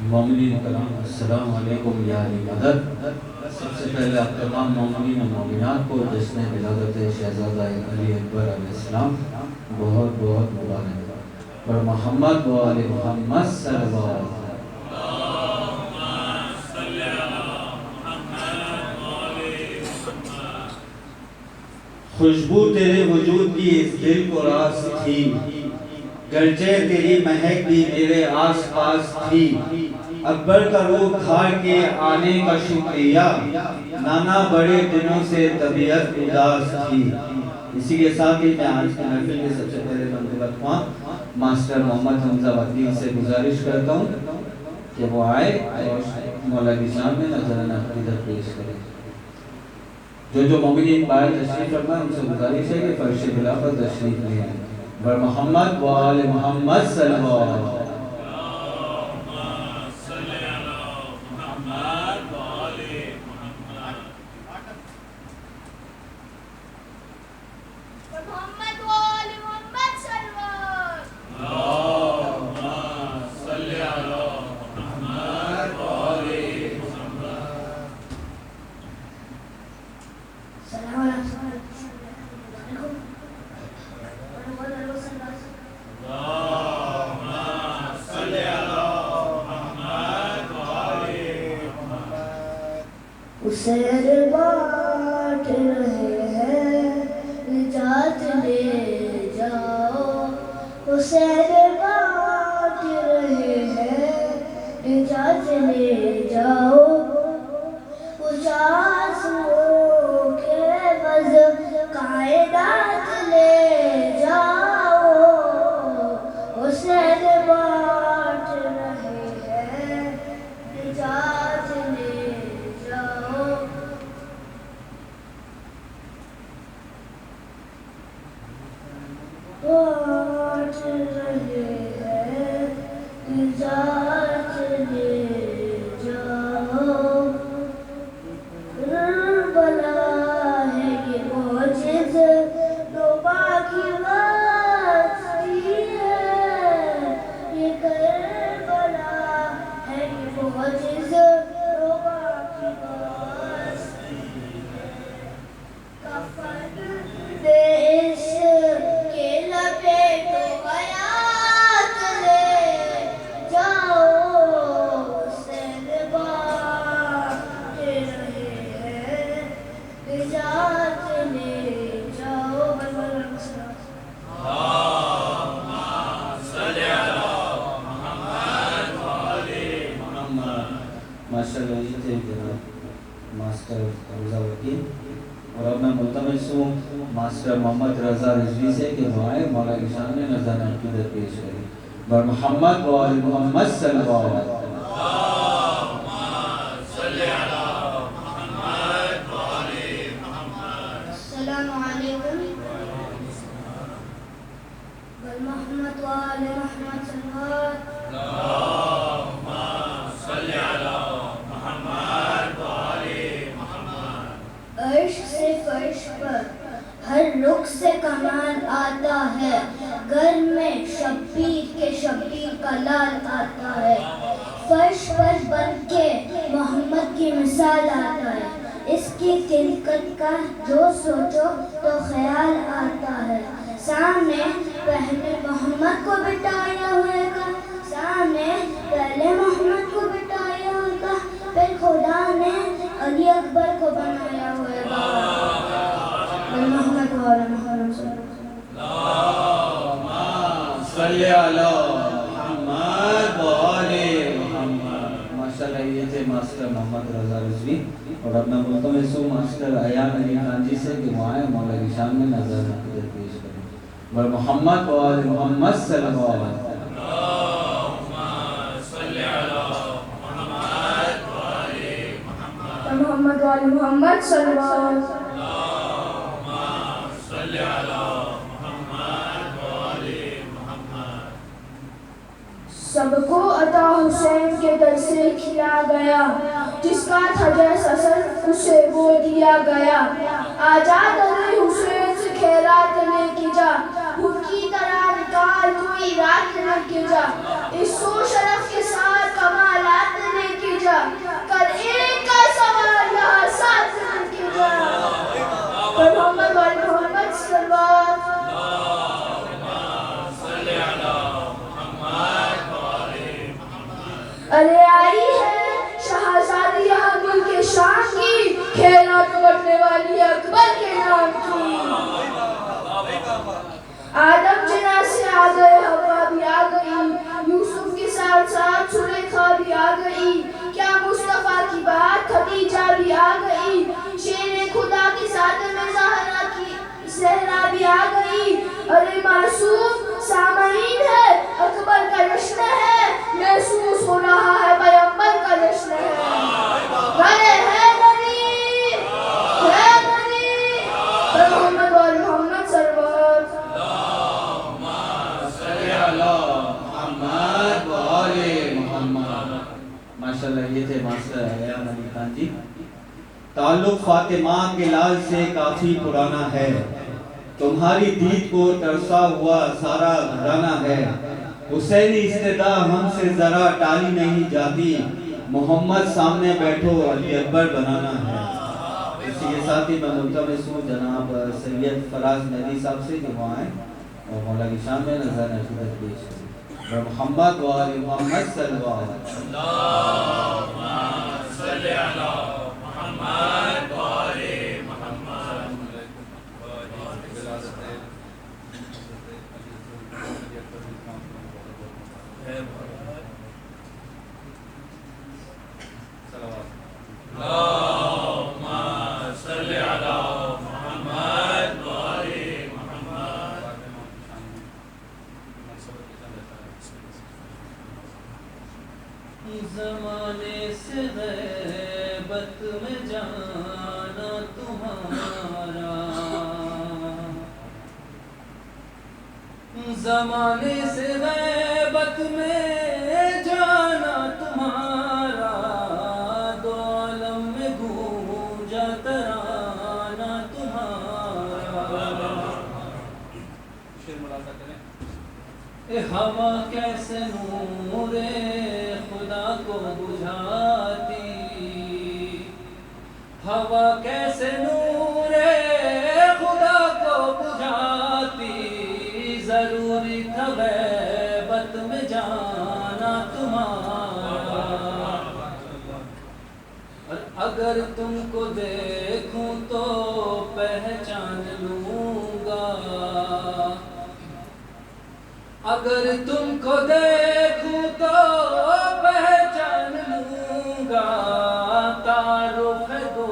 مومنین کرام السلام علیکم یا علی مدد۔ سب سے پہلے آپ تمام مومنین و مومنات کو جشن ولادت شہزادہ علی اکبر علیہ السلام بہت بہت مبارک۔ اور محمد و آل محمد صلی اللہ علیہ وسلم۔ خوشبو تیرے وجود کی اس دل کو راس تھی، گرچہ تیری مہک بھی میرے آس پاس تھی۔ اکبر کا روح کھا کے آنے کا شکریہ، نانا بڑے دنوں سے طبیعت اداس تھی۔ اسی کے ساتھ ہی میں آج کی محفل کے سب سے پہلے بندگت خواں ماسٹر محمد حمزہ وطنی سے گزارش کرتا ہوں کہ وہ آئے اور مولا کی شان میں نذرانہ عقیدت پیش کرے۔ جو مومنین باہر تشریف فرمائے ان سے گزارش ہے کہ فرش خلافت تشریف لے آئیں۔ بر محمد و آل محمد صلی اللہ علیہ وسلم۔ اسے بانٹ رہے ہیں نجات لے جاؤ، اسے بانٹ رہے ہیں نجات لے جاؤ، اجاز ہو کے بز کائنات لے جاؤ، اسے بانٹ رہے ہیں نجات لے جاؤ۔ بانٹ رہے ہیں نجات لے جاؤ، کربلا ہے یہ معجز نما کی بستی ہے، یہ کربلا ہے یہ معجز نما کی بستی ہے، کفن دے ماشاءاللہ یہ تھے جناب ماسٹر حمزہ وطنی۔ اور اب میں ملتمس ہوں ماسٹر محمد رضا رضوی سے کہ وہ آئے مولا کی شان میں نذرانہ عقیدت پیش کریں۔ بر محمد و آل محمد صلی اللہ علیہ وسلم۔ السلام علیکم۔ بر محمد و آل محمد صلی اللہ علیہ وسلم۔ عرش سے فرش پر ہر رخ سے کمال آتا ہے، گھر میں شبیر کے شبیر کا لال آتا ہے، فرش پر بن کے محمد کی مثال آتا ہے، اس کی خلقت کا جو سوچو تو خیال آتا ہے، سامنے پہلے محمد کو بٹھایا ہوئے گا، سامنے پہلے محمد کو بٹھایا ہوگا، پھر خدا نے علی اکبر کو بنایا ہوئے گا۔ محمد و آل محمد صلی اللہ محمد و آل محمد۔ ماشاءاللہ یہ تھے ماسٹر محمد رضا رضوی۔ اور اب میں ملتمس ہوں ماسٹر ایان علی خان جی سے کہ وہ آئے مولا کی شان میں نذرانہ عقیدت پیش کریں۔ بر محمد و آل محمد صلی اللہ علیہ وسلم۔ محمد و آل محمد صلی اللہ علیہ وسلم۔ سب کو عطا حسین کے در سے کھلا گیا، جس کا تھا جیسا سر اسے وہ دیا گیا، آجا در حسین سے خیرات لے کے جا، خود کی طرح نکال کوئی رات لے کے جا، اس سو شرف کے ساتھ کمالات ارے آئی ہے شہزادی یہاں ملک شام کی، کھیلا تو بڑھنے والی اکبر کے نام کی۔ آدم جنا سے آ گئے، حوا بھی آ گئی، یوسف کے ساتھ ساتھ زلیخا بھی آ گئی، کیا مصطفیٰ کی بات خدیجہ بھی آ گئی، شیر خدا کے ساتھ میں زہرا کی زہرا بھی آ گئی۔ ارے معصوم سامعین ہے، اکبر کا جشن ہے، محسوس ہو رہا ہے پیغمبر کا جشن ہے۔ گانے ہے منی محمد وال محمد سرور۔ محمد و آل محمد۔ ماشاءاللہ یہ تھے ماسٹر ایام علی خان جی۔ تعلق فاطمہ کے لال سے کافی پرانا ہے، تمہاری دید کو ترسا ہوا سارا گھرانہ ہے، حسینی استدعا ہم سے ذرا ٹالی نہیں جاتی، محمد سامنے بیٹھو علی اکبر بنانا ہے۔ اسی کے ساتھ ہی میں ملتمس ہوں جناب سید فراز مہدی صاحب سے کہ وہ آئیں اور مولا کی شان میں نظر نشیدت پیش کریں۔ محمد و آل محمد صلی اللہ علیہ وسلم۔ اللہم صلی علی محمد و آل محمد۔ زمانے سے غیبت میں جانا تمہارا، زمانے سے غیبت میں جانا تمہارا، دو عالم میں گونجا ترانہ تمہارا۔ اے ہوا کیسے نور خدا کو بجھاتی، ہوا کیسے نور خدا کو بجھاتی، ضروری تھا غیبت میں جانا تمہارا۔ اگر تم کو دیکھوں تو پہچان لوں گا، اگر تم کو دیکھوں تو پہچان لوں گا، تعارف ہے دو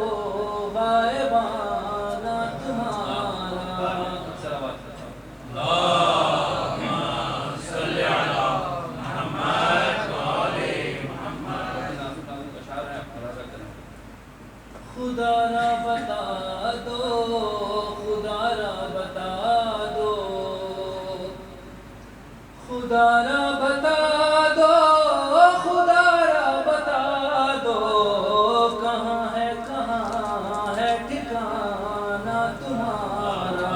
غائبانہ تمہارا۔ اللہم صلی علی محمد و آل محمد۔ خدا را بتا دو، خدا را بتا دو، خدا را بتا دو، خدا را بتا دو، کہاں ہے ٹھکانہ تمہارا۔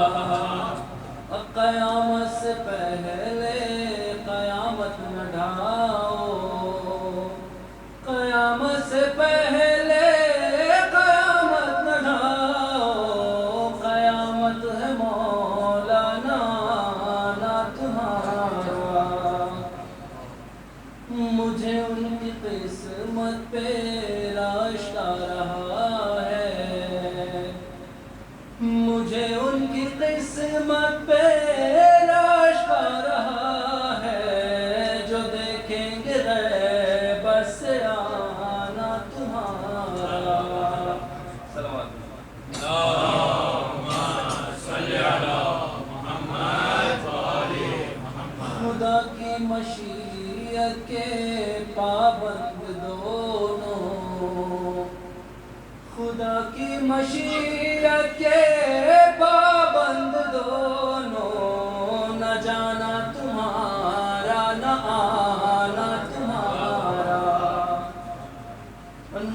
قیامت سے پہلے قیامت نہ ڈھاؤ، قیامت سے پہلے قیامت نہ ڈھاؤ، قیامت ہے مولانا نا تمہارا۔ مجھے ان کی قسمت پہ راشتہ رہا ہے، مجھے ان کی قسمت پہ راشتہ رہا ہے، جو دیکھیں گے غیبت سے آنا تمہارا۔ اللہم صلی علی محمد و آل محمد۔ خدا کی مشیت کے پابند دونوں، خدا کی مشیت کے پابند دونوں، نہ جانا تمہارا نہ آنا تمہارا۔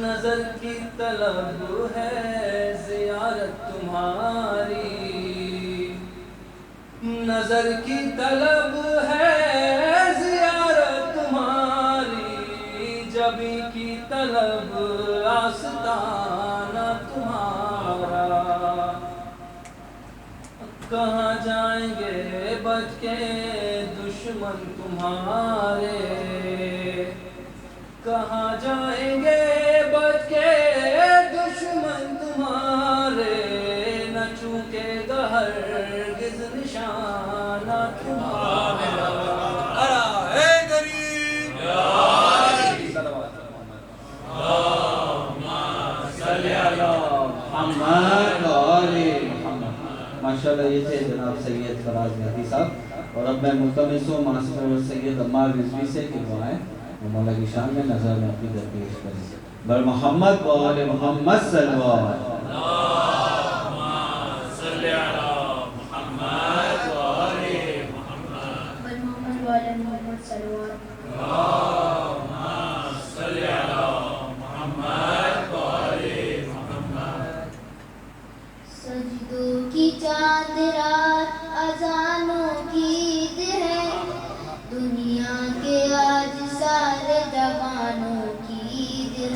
نظر کی طلب ہے زیارت تمہاری، نظر کی طلب ہے زیارت تمہاری، جبھی کی طلب آستانہ تمہارا۔ کہاں جائیں گے بچ کے دشمن تمہارے، کہاں جائیں گے بچ کے دشمن تمہارے، نہ چوکے گا ہرگز نشانہ تمہارا۔ اے غریب محمد اور ماشاءاللہ یہ تھے جناب سید فراز مہدی صاحب، اور اب میں ملتمس ہوں ماسٹر سید عمار رضوی سے کہ وہ آئیں مولا کی شان میں نظر میں اپنی درپیش کریں۔ بر محمد و آل محمد صلی اللہ علیہ سجدوں کی چاند رات اذانوں کی عید ہے، دنیا کے آج سارے جوانوں کی عید ہے۔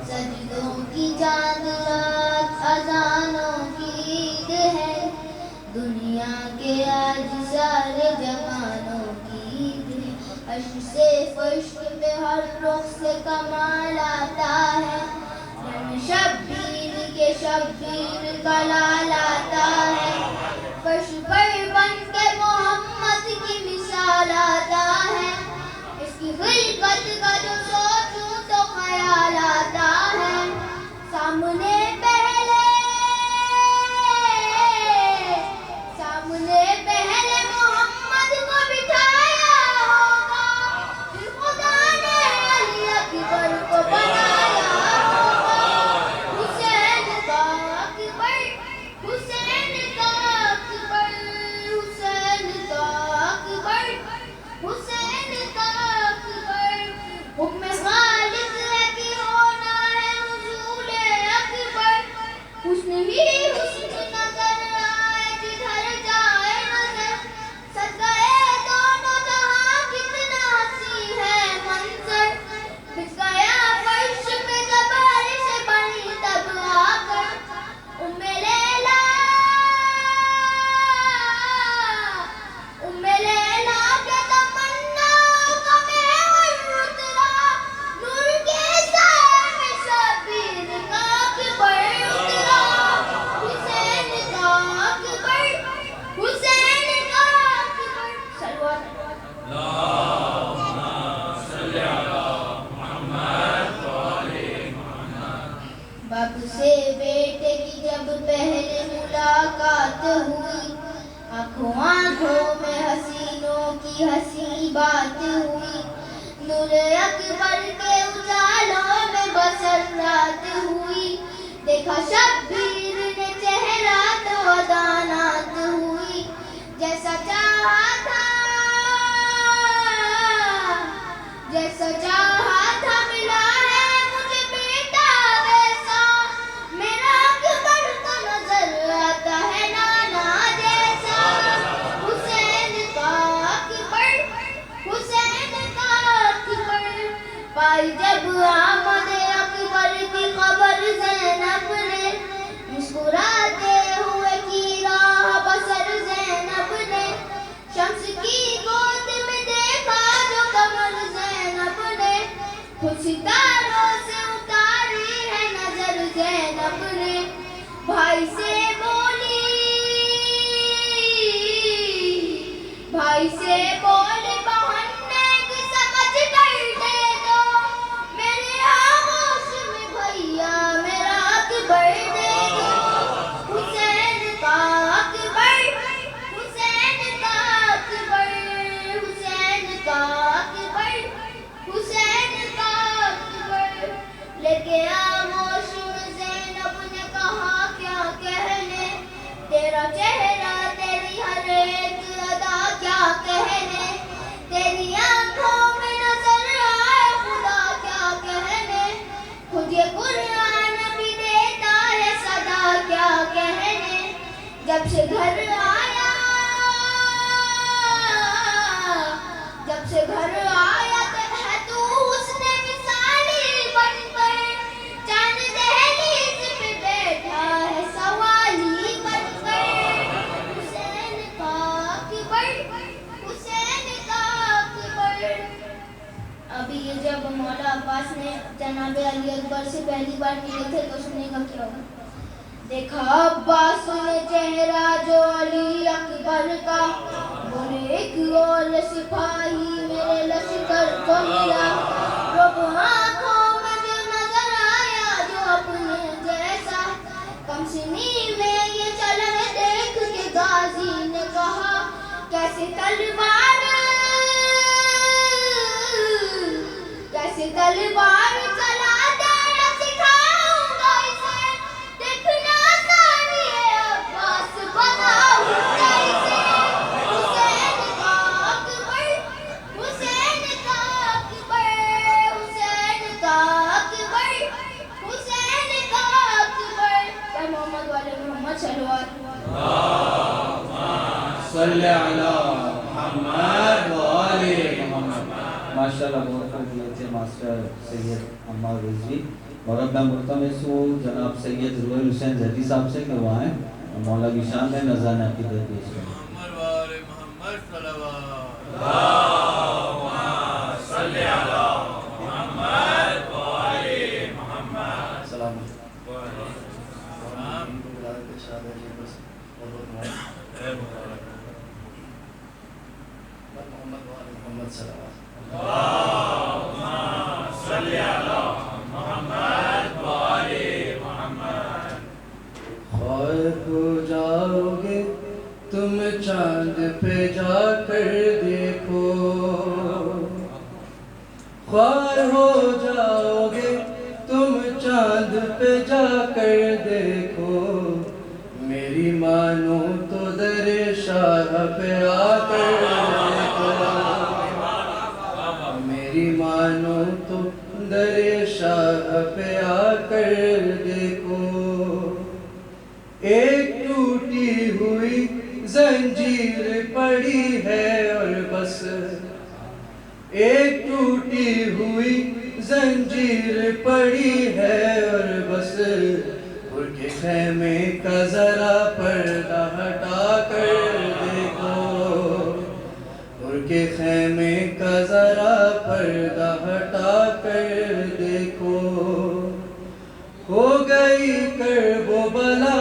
سجدوں کی چاند رات اذانوں کی عید ہے، دنیا کے آج سارے جوانوں کی عید ہے۔ عشق سے فرش پہ ہر رخ سے کمال آتا ہے، شبیر کے شبیر کا لال آتا ہے، فرش پر بن کے محمد کی مثال آتا ہے، اس کی خلقت کا جو سوچوں تو خیال آتا ہے۔ سامنے پہلے محمد کو بٹھایا ہوگا، پھر خدا نے علی اکبر کو بنایا ہوگا۔ حسین کا اکبر، حسین کا اکبر، حسین کا اکبر، حسین کا اکبر۔ حکم خالق ہے کہ ہونا ہے نزول اکبر، حسن ہی حسن نظر آئے جدھر جائے نظر، صدقے دونوں جہاں کتنا حسین ہے منظر۔ بچھ گیا فرش پہ جب عرش بنی تب آ کر، ام لیلا کے تمناؤں کا محور اترا، نور کے سائے میں شبیر کا اکبر اترا۔ حسین کا اکبر، حسین کا اکبر۔ صلوات باپ سے بیٹے کی جب پہلے ملاقات ہوئی، آنکھوں میں حسینوں کی ہنسی بات ہوئی، نور اکبر کے اجالوں میں بسر رات ہوئی، دیکھا شبیر نے چہرہ تو عدانات ہوئی، جیسا چاہا تھا ملا ہے مجھے بیٹا ویسا، میرا اکبر تو نظر آتا ہے نانا جیسا۔ حسین کا اکبر، حسین کا اکبر۔ پائی جب آمد اکبر کی خبر زینب نے، مسکراتے ہوئے کی راہ بسر زینب نے، شمس کی گود میں دیکھا جو کمر زینب نے، خود ستاروں سے اتاری ہے نظر زینب نے، بھائی سے بولی بہن نے کہ سمجھ کر دے دو، میرے آغوش میں بھیا میرا اکبر دے دو۔ حسین کا اکبر، حسین کا اکبر، حسین کا اکبر، حسین کا اکبر۔ جب مولا عباس نے جناب علی اکبر سے پہلی بار ملے تھے تو سننے کا کیا ہوگا؟ دیکھا عباس نے چہرہ جو علی اکبر کا، بولے ایک اور سپاہی میرے لشکر کو ملا، رب آنکھوں میں جو نظر آیا جو اپنے جیسا، کم سنی میں یہ چلن دیکھ کے غازی نے کہا کیسے تلوار چلا دینا سکھاؤں گا اسے، دیکھنا آسانی ہے عباس بتاؤں گا اسے، حسین کا اکبر، حسین کا اکبر، حسین کا اکبر، حسین کا اکبر۔ اے محمد والے محمد صلوات صلی علی محمد و آل محمد۔ ماشاءاللہ بہت خوبیت ہے ماسٹر سید عمار رضوی۔ اور اب میں ملتمس ہوں جناب سید روحل حسین زیدی صاحب سے کہ وہ آئیں مولا کی شان میں نذرانہ عقیدت پیش کریں۔ محمد و آل محمد صلوات۔ صلی علی محمد و آل محمد۔ سلام محمد صلوات۔ صلی علی محمد و آل محمد۔ خوار ہو جاؤ گے تم چاند پہ جا کر دیکھو، خوار ہو جاؤ گے تم چاند پہ جا کر دیکھو، میری مانو تو در شاہ پہ آ کر دیکھو، میری مانو تو در شاہ پہ آ کر دیکھو، ایک ٹوٹی ہوئی زنجیر پڑی ہے اور بس، ایک ٹوٹی ہوئی زنجیر پڑی ہے اور بس، ان کے خیمے کا ذرا پردہ ہٹا کر دیکھو، ان کے خیمے کا ذرا پردہ ہٹا کر دیکھو، ہو گئی کرب و بلا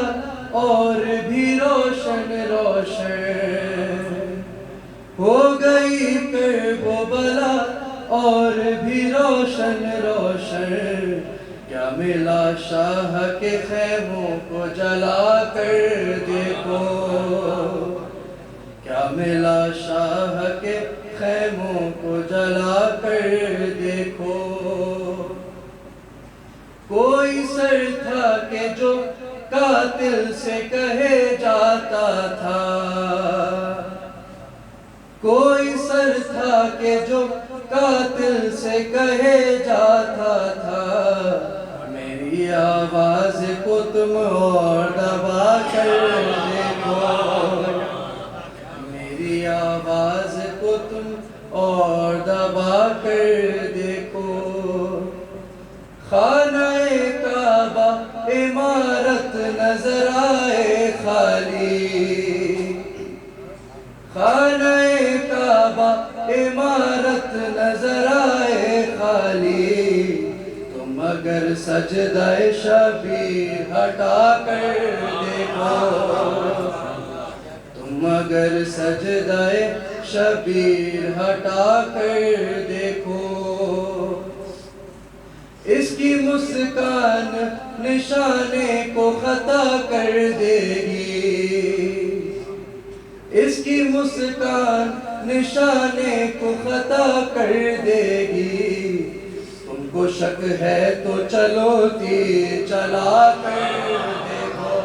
اور بھی روشن روشن، ہو گئی کرب و بلا اور بھی روشن روشن، کیا ملا شاہ کے خیموں کو جلا کر دیکھو، کیا ملا شاہ کے خیموں کو جلا کر دیکھو، کوئی سر تھا کہ جو قاتل سے کہے جاتا تھا، کوئی سر تھا کہ جو قاتل سے کہے جاتا تھا، میری آواز کو تم اور دبا کر دیکھو، میری آواز کو تم اور دبا کر دیکھو، خانہ کعبہ عمارت نظر آئے خالی، خانہ کعبہ عمارت نظر آئے خالی، تم اگر سجدہ شبیر ہٹا کر دیکھو، تم اگر سجدہ شبیر ہٹا کر دیکھو، اس کی مسکان نشانے کو خطا کر دے گی، اس کی مسکان نشانے کو خطا کر دے گی، تم کو شک ہے تو چلو تیر چلا کر دیکھو،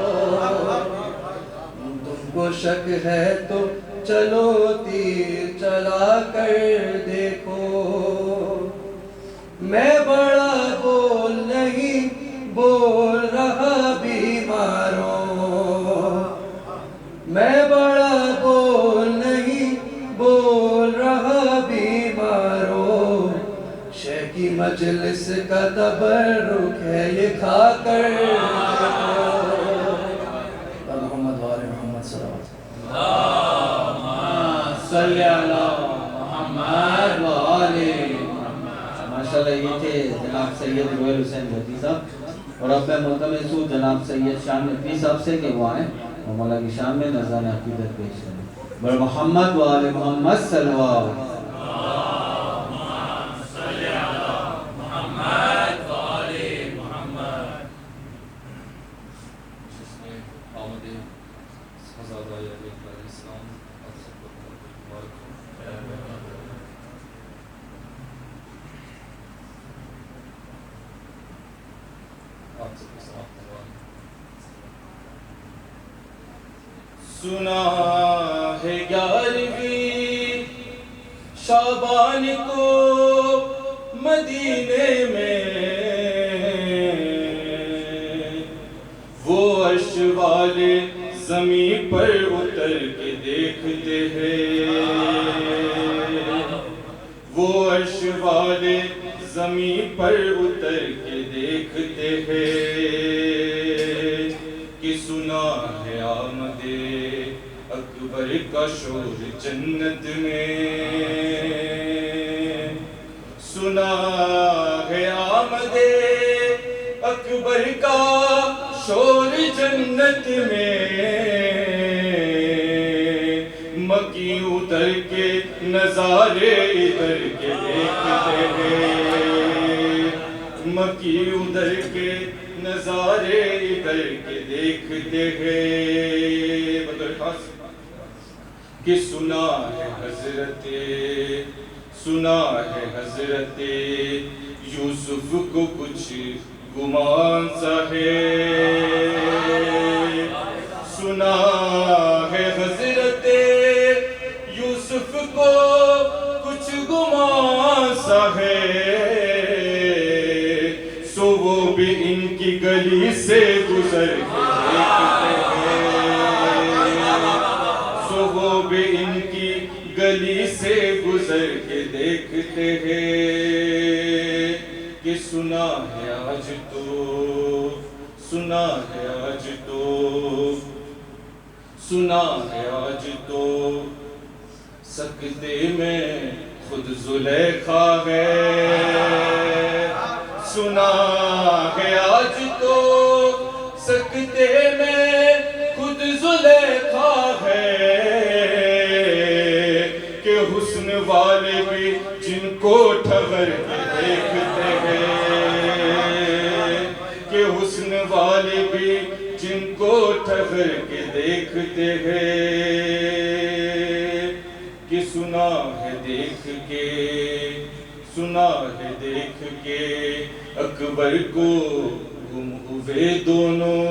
تم کو شک ہے تو چلو تیر چلا کر دیکھو، میں بڑا بول نہیں بول رہا بیماروں، میں بڑا بول نہیں بول رہا بیماروں، شیخ کی مجلس کا تبرک ہے یہ کھا کر دیکھو، محمد وآل محمد صلوات۔ صلی علی محمد و آل محمد۔ ماشاءاللہ یہ تھے جناب سید رویل حسین بھٹی صاحب، اور اب میں ملتمس ہوں جناب سید شان نقوی صاحب سے کہ وہ آئیں اور مولا کی شان میں نذرانِ عقیدت پیش کریں۔ بر محمد و آل محمد صلی اللہ علیہ وسلم۔ سنا ہے 11ویں شعبان کو مدینے میں وہ عرش والے زمین پر اتر کے دیکھتے ہیں، وہ عرش والے زمین پر اتر کے دیکھتے ہیں کہ سنا ہے آمد اکبر کا شور جنت میں، سنا ہے آمد اکبر کا شور جنت میں، مکی ادھر کے نظارے ادھر کے دیکھتے ہیں، مکی ادھر کے نظارے ادھر کے دیکھتے ہیں، بطور خاص کہ سنا ہے حضرت یوسف کو کچھ گمان سا ہے، سنا ہے حضرت یوسف کو کچھ گمان سا ہے، سو وہ بھی ان کی گلی سے گزر کے دیکھتے ہیں، سو وہ بھی ان کی گلی سے گزر کے دیکھتے ہیں کہ سنا ہے آج تو، سنا ہے آج تو، سنا ہے آج تو سکتے میں خود زلیخا ہے، سنا ہے آج تو سکتے میں خود زلیخا ہے، کہ حسن والے بھی جن کو ٹھہر کے دیکھتے ہیں، کہ حسن والے بھی جن کو ٹھہر کے دیکھتے ہیں، کہ سنا ہے دیکھ کے، سنا ہے دیکھ کے اکبر کو گم ہوئے دونوں،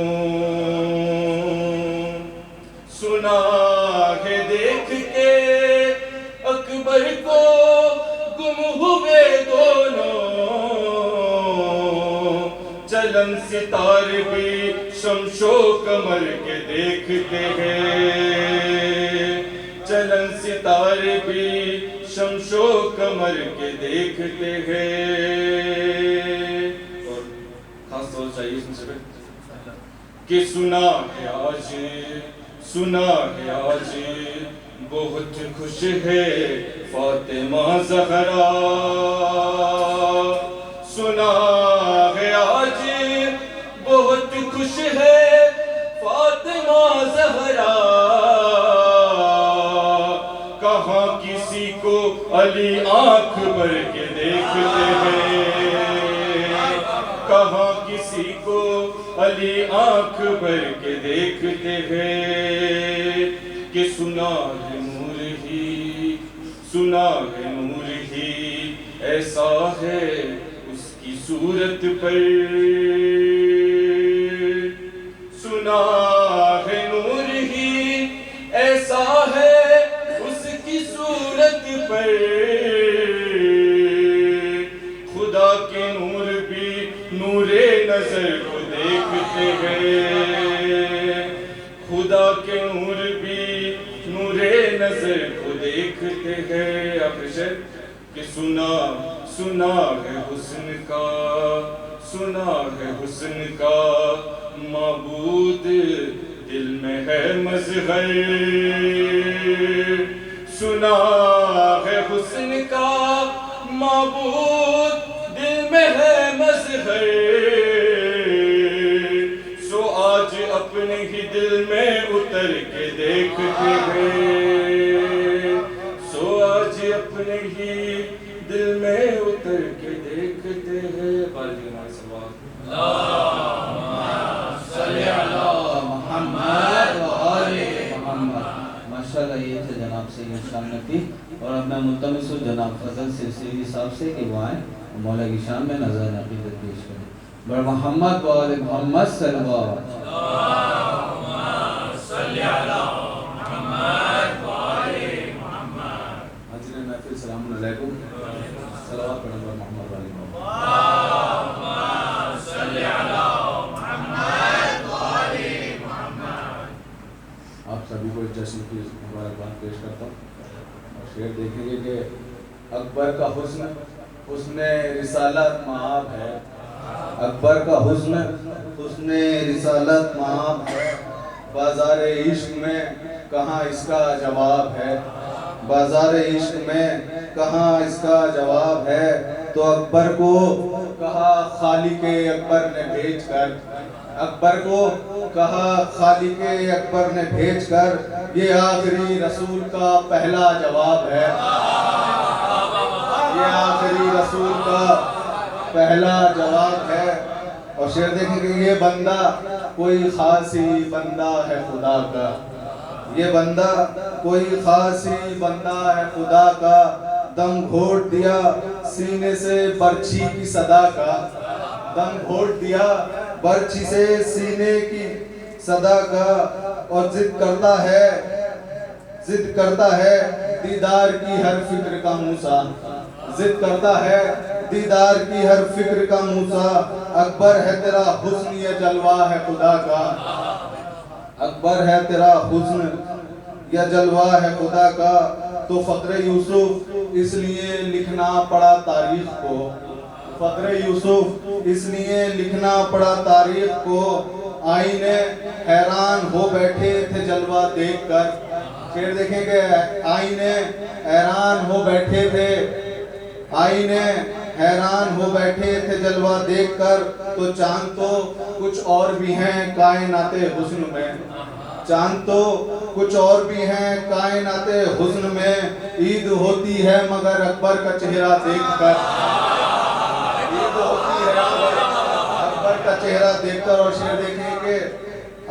سنا ہے دیکھ کے اکبر کو گم ہوئے دونوں، چلن ستارے بھی شمش و قمر کے دیکھتے ہیں، چلن ستارے بھی شمش و قمر کے دیکھتے ہیں، اور خاص طور چاہیے اس میں سے کہ سنا ہے آج، سنا ہے آج بہت خوش ہے فاطمہ زہرا، سنا ہے آج بہت خوش ہے فاطمہ زہرا، کہاں کسی کو علی آنکھ بھر کے دیکھتے ہیں، کہاں کسی کو علی آنکھ بھر کے دیکھتے ہیں، کہ سنا ہے نور ہی، سنا ہے نور ہی ایسا ہے اس کی صورت پر، سنا ہے نور ہی ایسا ہے اس کی صورت پر، خدا کے نور بھی نور نظر کو دیکھتے ہیں، خدا کے نور بھی نور نظر کو دیکھتے ہیں، کہ سنا، سنا ہے حسن کا، سنا ہے حسن کا معبود دل میں ہے مظہر، سنا ہے حسن کا معبود اتر کے دیکھتے ہیں، سو آج اپنے ہی دل میں اتر کے دیکھتے ہیں۔ ماشاءاللہ یہ تھے جناب سید شان نقوی، اور اب میں ملتمس ہوں جناب فضل سرسیوی صاحب سے کہ وہ آئیں مولا کی شان میں نظر عقیدت پیش کریں۔ بر محمد و آل محمد صلی اللہ علیہ وسلم۔ حاضرین محفل السلام علیکم، صلوات پڑھیں بر محمد و آل محمد۔ آپ سبھی کو اس جشن کی مبارکباد پیش کرتا ہوں، اور شعر دیکھیں گے کہ اکبر کا حسن حسن رسالت مآب ہے، اکبر کا حسن حسن رسالت مآب ہے، بازار عشق میں کہاں اس کا جواب ہے، بازار عشق میں کہاں اس کا جواب ہے، تو اکبر کو کہا خالق اکبر نے بھیج کر، اکبر کو کہا خالق اکبر نے بھیج کر، یہ آخری رسول کا پہلا جواب ہے، یہ آخری رسول کا پہلا جواب ہے۔ اور شعر دیکھیں کہ یہ بندہ کوئی خاصی بندہ ہے خدا کا، یہ بندہ کوئی خاصی بندہ ہے خدا کا، دم گھوٹ دیا سینے سے برچھی کی صدا کا، دم گھوٹ دیا برچھی سے سینے کی صدا کا، اور ضد کرتا ہے دیدار کی ہر فکر کا موسیٰ، ضد کرتا ہے دیدار کی ہر فکر کا موسیٰ، اکبر ہے تیرا حسن یہ جلوہ ہے خدا کا، اکبر ہے تیرا حسن یہ جلوہ ہے خدا کا، تو فقر یوسف اس لیے لکھنا پڑا تاریخ کو، فقر یوسف اس لیے لکھنا پڑا تاریخ کو، آئینے حیران ہو بیٹھے تھے جلوہ دیکھ کر، شعر دیکھیں کہ آئینے حیران ہو بیٹھے تھے، آئینے حیران ہو بیٹھے تھے جلوہ دیکھ کر، تو چاند تو کچھ اور بھی ہیں کائنات حسن میں، چاند تو کچھ اور بھی ہیں کائنات حسن میں، عید ہوتی ہے مگر اکبر کا چہرہ دیکھ کر، عید ہوتی ہے مگر اکبر کا چہرہ دیکھ کر۔ اور شعر دیکھیں کہ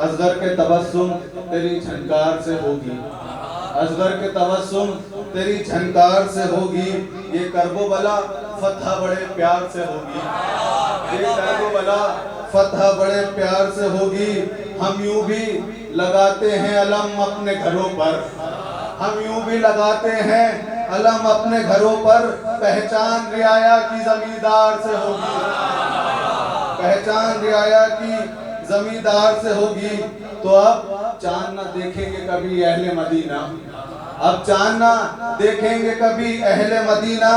اصغر کے تبسم تیری جھنکار سے ہوگی، اصغر کے تبسم تیری جھنکار سے ہوگی، یہ کرب و بلا فتح بڑے پیار سے ہوگی، یہ کرب و بلا فتح بڑے پیار سے ہوگی، ہم یوں بھی لگاتے ہیں علم اپنے گھروں پر، ہم یوں بھی لگاتے ہیں علم اپنے گھروں پر، پہچان رعایا کی زمیندار سے ہوگی، پہچان رعایا کی زمیندار سے ہوگی، تو اب چاند نہ دیکھیں گے کبھی اہل مدینہ، اب چاند نہ دیکھیں گے کبھی اہل مدینہ،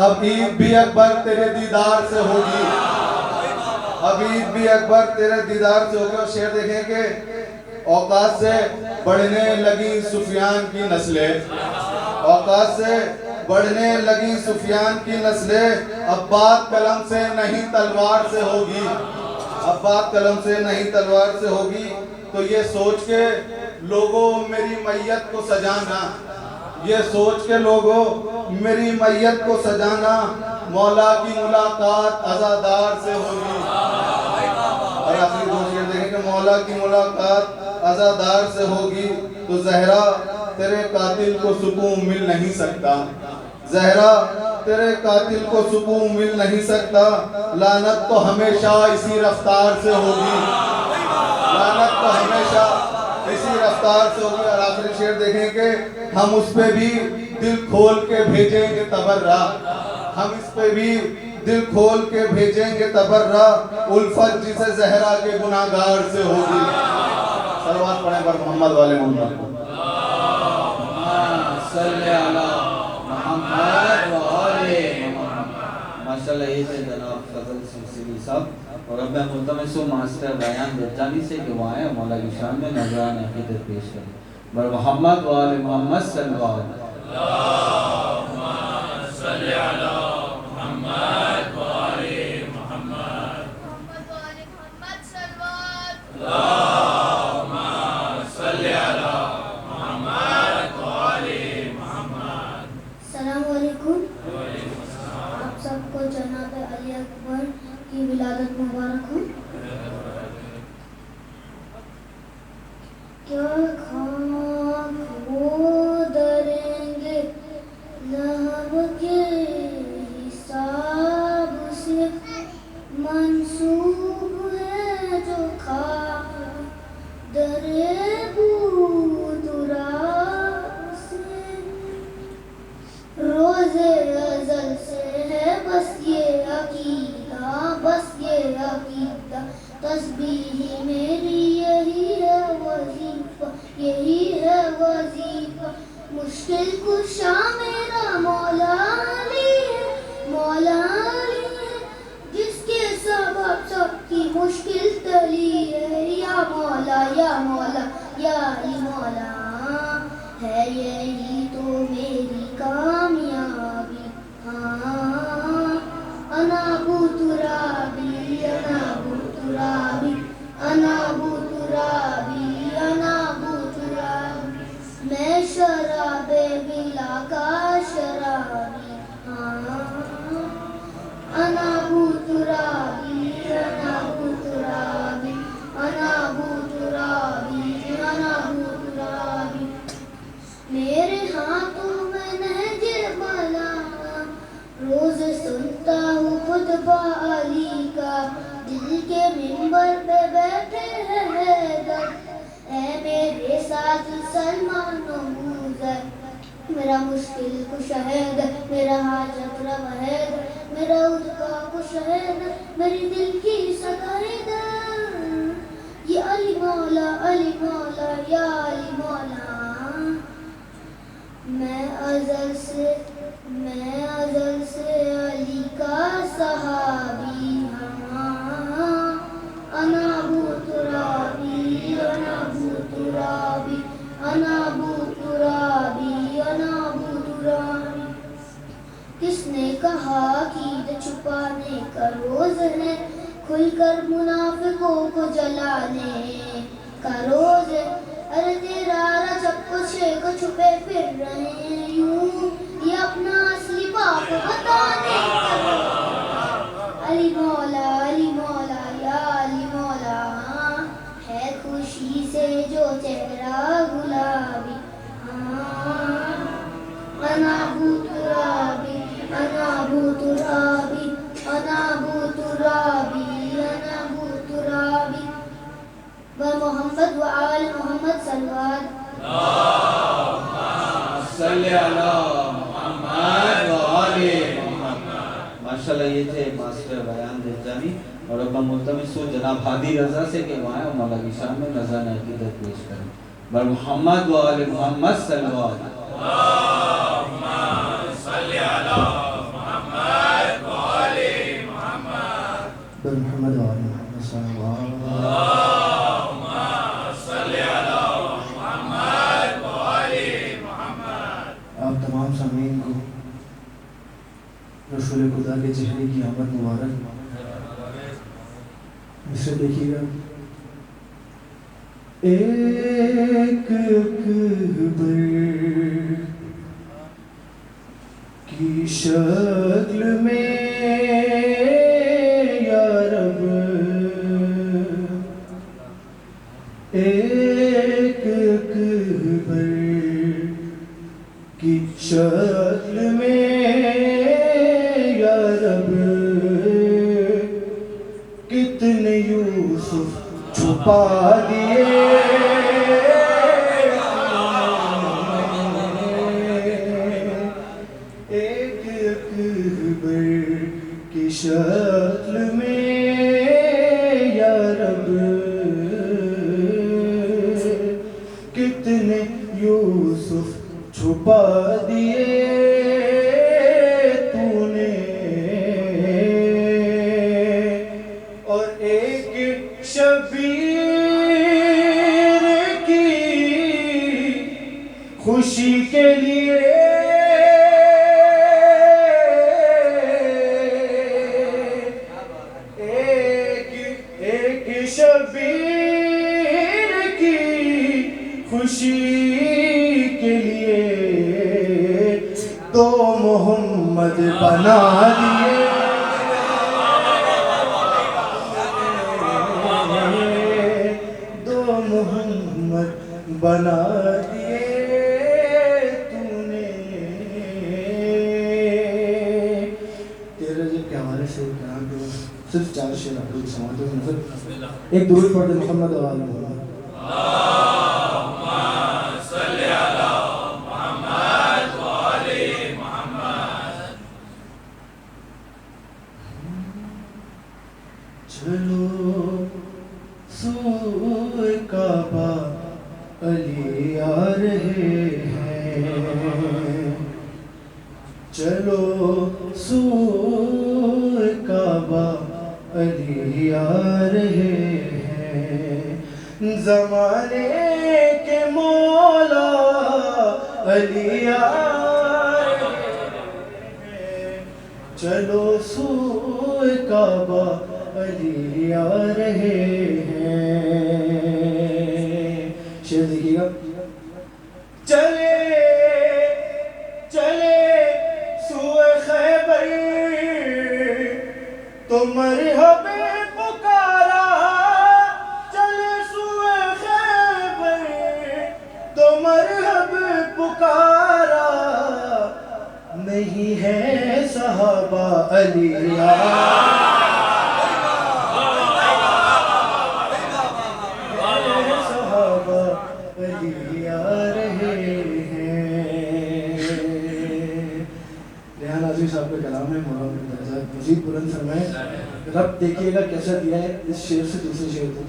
اب عید بھی اکبر تیرے دیدار سے ہوگی، اب عید بھی اکبر تیرے دیدار سے ہوگی۔ اور شعر دیکھیں کہ اوقات سے بڑھنے لگی سفیان کی نسلیں، اوقات سے بڑھنے لگی سفیان کی نسلیں، اب بات قلم سے نہیں تلوار سے ہوگی، اب بات قلم سے نہیں تلوار سے ہوگی، تو یہ سوچ کے لوگوں میری میت کو سجانا، یہ سوچ کے لوگوں میری میت کو سجانا، مولا کی ملاقات عزادار سے ہوگی، اور آخری دو شعر دیکھیں کہ مولا کی ملاقات عزادار سے ہوگی، تو زہرا تیرے قاتل کو سکون مل نہیں سکتا، زہرا تیرے قاتل کو سکون مل نہیں سکتا، لعنت تو ہمیشہ اسی رفتار سے ہوگی، لعنت تو ہمیشہ اسی رفتار سے ہوگی۔ اور آخری شعر دیکھیں کہ ہم اس پہ بھی دل کھول کے بھیجیں گے تبرہ، ہم اس پہ بھی دل کھول کے بھیجیں گے تبرہ، الفت جسے زہرا کے گناہگار سے ہوگی۔ صلوات پڑھیں بر محمد والے محمد کو۔ صلی اللہ محمد و آل محمد۔ ماشاءاللہ یہ تھے جناب فضل سرسیوی صاحب، اور اب میں ملتمس ہوں ماسٹر بیان درجانی سے کہ وہ آئیں مولا کی شان میں نذران عقیدت پیش کریں۔ بر محمد و آل محمد صلی اللہ علیہ وسلم۔ اللہم صلی علی محمد و آل محمد، محمد و آل محمد صلوات، اللہم صلی علی کی ولادت مبارک ہو. کیا خاک وہ دریں گے لہب کے حساب سے منسوب ہے جو خاک در بودرا سے. روز ازل سے ہے بس یہ عقیدہ، بس یہ عقیدہ، تسبیح میری یہی ہے وظیفہ، یہی ہے وظیفہ. مشکل کشا میرا مولا علی ہے، مولا علی ہے، جس کے سبب سب کی مشکل ٹلی ہے. یا مولا یا مولا یا علی مولا، ہے یہی تو میری کامیابی. ہاں انا ابو ترابی، انا ابو ترابی، انا ابو ترابی، انا ابو ترابی. میں شراب بلا کا شرابی. ہاں انا ابو ترابی، انا ابو ترابی، انا ابو ترابی، انا ابو ترابی. میرے ہاتھوں میں نہج بلا، روز سنتا ہوں خطبہ علی کا. دل کے منبر پہ بیٹھے ہیں حیدر، اے میرے ساتھ سلمان و موذر. میرا مشکل کشا حیدر، میرا حاجت روا حیدر، میرا اس کا کشا حیدر، میری دل کی صدا حیدر. یہ علی مولا، علی مولا یا علی مولا. میں ازل سے علی کا صحابی. ہاں انا ابو ترابی، انا ابو ترابی، انا ابو ترابی، انا ابو ترابی. کس نے کہا عقیدہ چھپانے کا روز ہے، کھل کر منافقوں کو جلانے کا روز ہے. ارے تیرا رجب کو شیخ چھپے پھر رہے ہیں یوں، یہ اپنا اصلی باپ بتانے کا روز. علی مولا، علی مولا یا علی مولا، ہے خوشی سے جو چہرہ گلابی. ہاں انا ابو ترابی، انا ابو ترابی، انا ابو ترابی، انا ابو ترابی. محمد و آل محمد صلوات. صلی اللہ محمد و آل محمد. ماشاءاللہ یہ تھے ماسٹر بیان دہجانی، اور اب ہم ملتمس ہوں جناب ہادی رضا سے کہ وہ آئیں اور مولا کی شان میں نذرانہ عقیدت پیش کریں. بر محمد و آل محمد صلوات. صلی اللہ محمد و آل محمد. بر محمد و آل محمد صلوات. آپ تمام سامعین کو رسول خدا کے چہرے کی آمد مبارک. اسے دیکھیے گا. ایک اکبر کی شکل میں یا رب، ایک اکبر کی شکل میں یا رب، کتنے یوسف چھپا دیے ایک اکبر کی شکل میں یا رب، کتنے یوسف چھپا دیے تو نے، اور ایک شبیر کی خوشی کے لیے ایک شبیر کی خوشی کے لیے دو محمد بنا دیے. صرف 4 شعر آپ لوگ سماعتوں میں نظر ایک درود پڑھ دیں محمد و آل محمد. چلو سوئے کعبہ علی آ رہے ہیں, چلو سوئے کعبہ علی آ رہے ہیں, زمانے کے مولا علی آ رہے ہیں, چلو سوئے کعبہ علی آ رہے ہیں. شعر دیکھیے گا. چلے چلے سوئے خیبر تو مرحب پکارا, چلے سوئے خیبر تو مرحب پکارا, نہیں ہے صحابہ علی صاحب کا کلام ہے. مولانا مزید بلند فرمائے. رب دیکھیے گا کیسا دیا ہے اس شعر سے دوسرے شعر کو.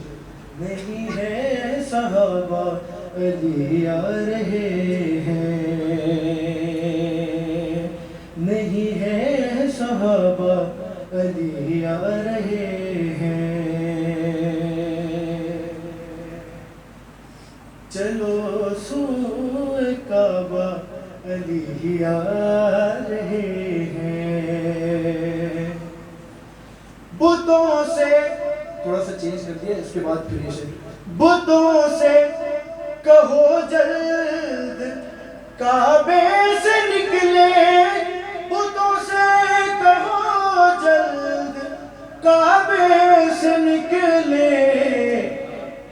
نہیں ہے صحابہ علی آ رہے ہیں, نہیں ہے صحابہ علی آ رہے ہیں, چلو سوئے کعبہ علی آ رہے ہیں. بتوں سے تھوڑا سا چینج کر دیا, اس کے بعد پھر یہ بتوں سے کہو جلد کعبے سے نکلے, بتوں سے کہو جلد کعبے سے نکلے,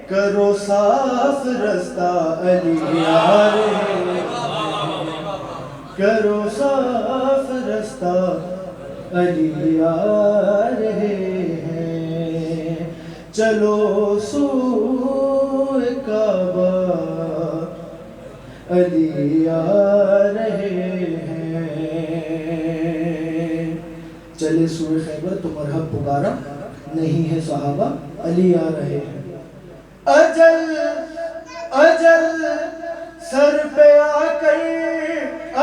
کرو صاف رستہ علی آ رہے ہیں, کرو صاف رستہ علی آ رہے ہیں, چلو سوئے کعبہ علی آ رہے ہیں. چلے سوئے خیبر تو مرحب پکارا, نہیں ہے صحابہ علی آ رہے ہیں. اجل اجل سر پہ آ کر,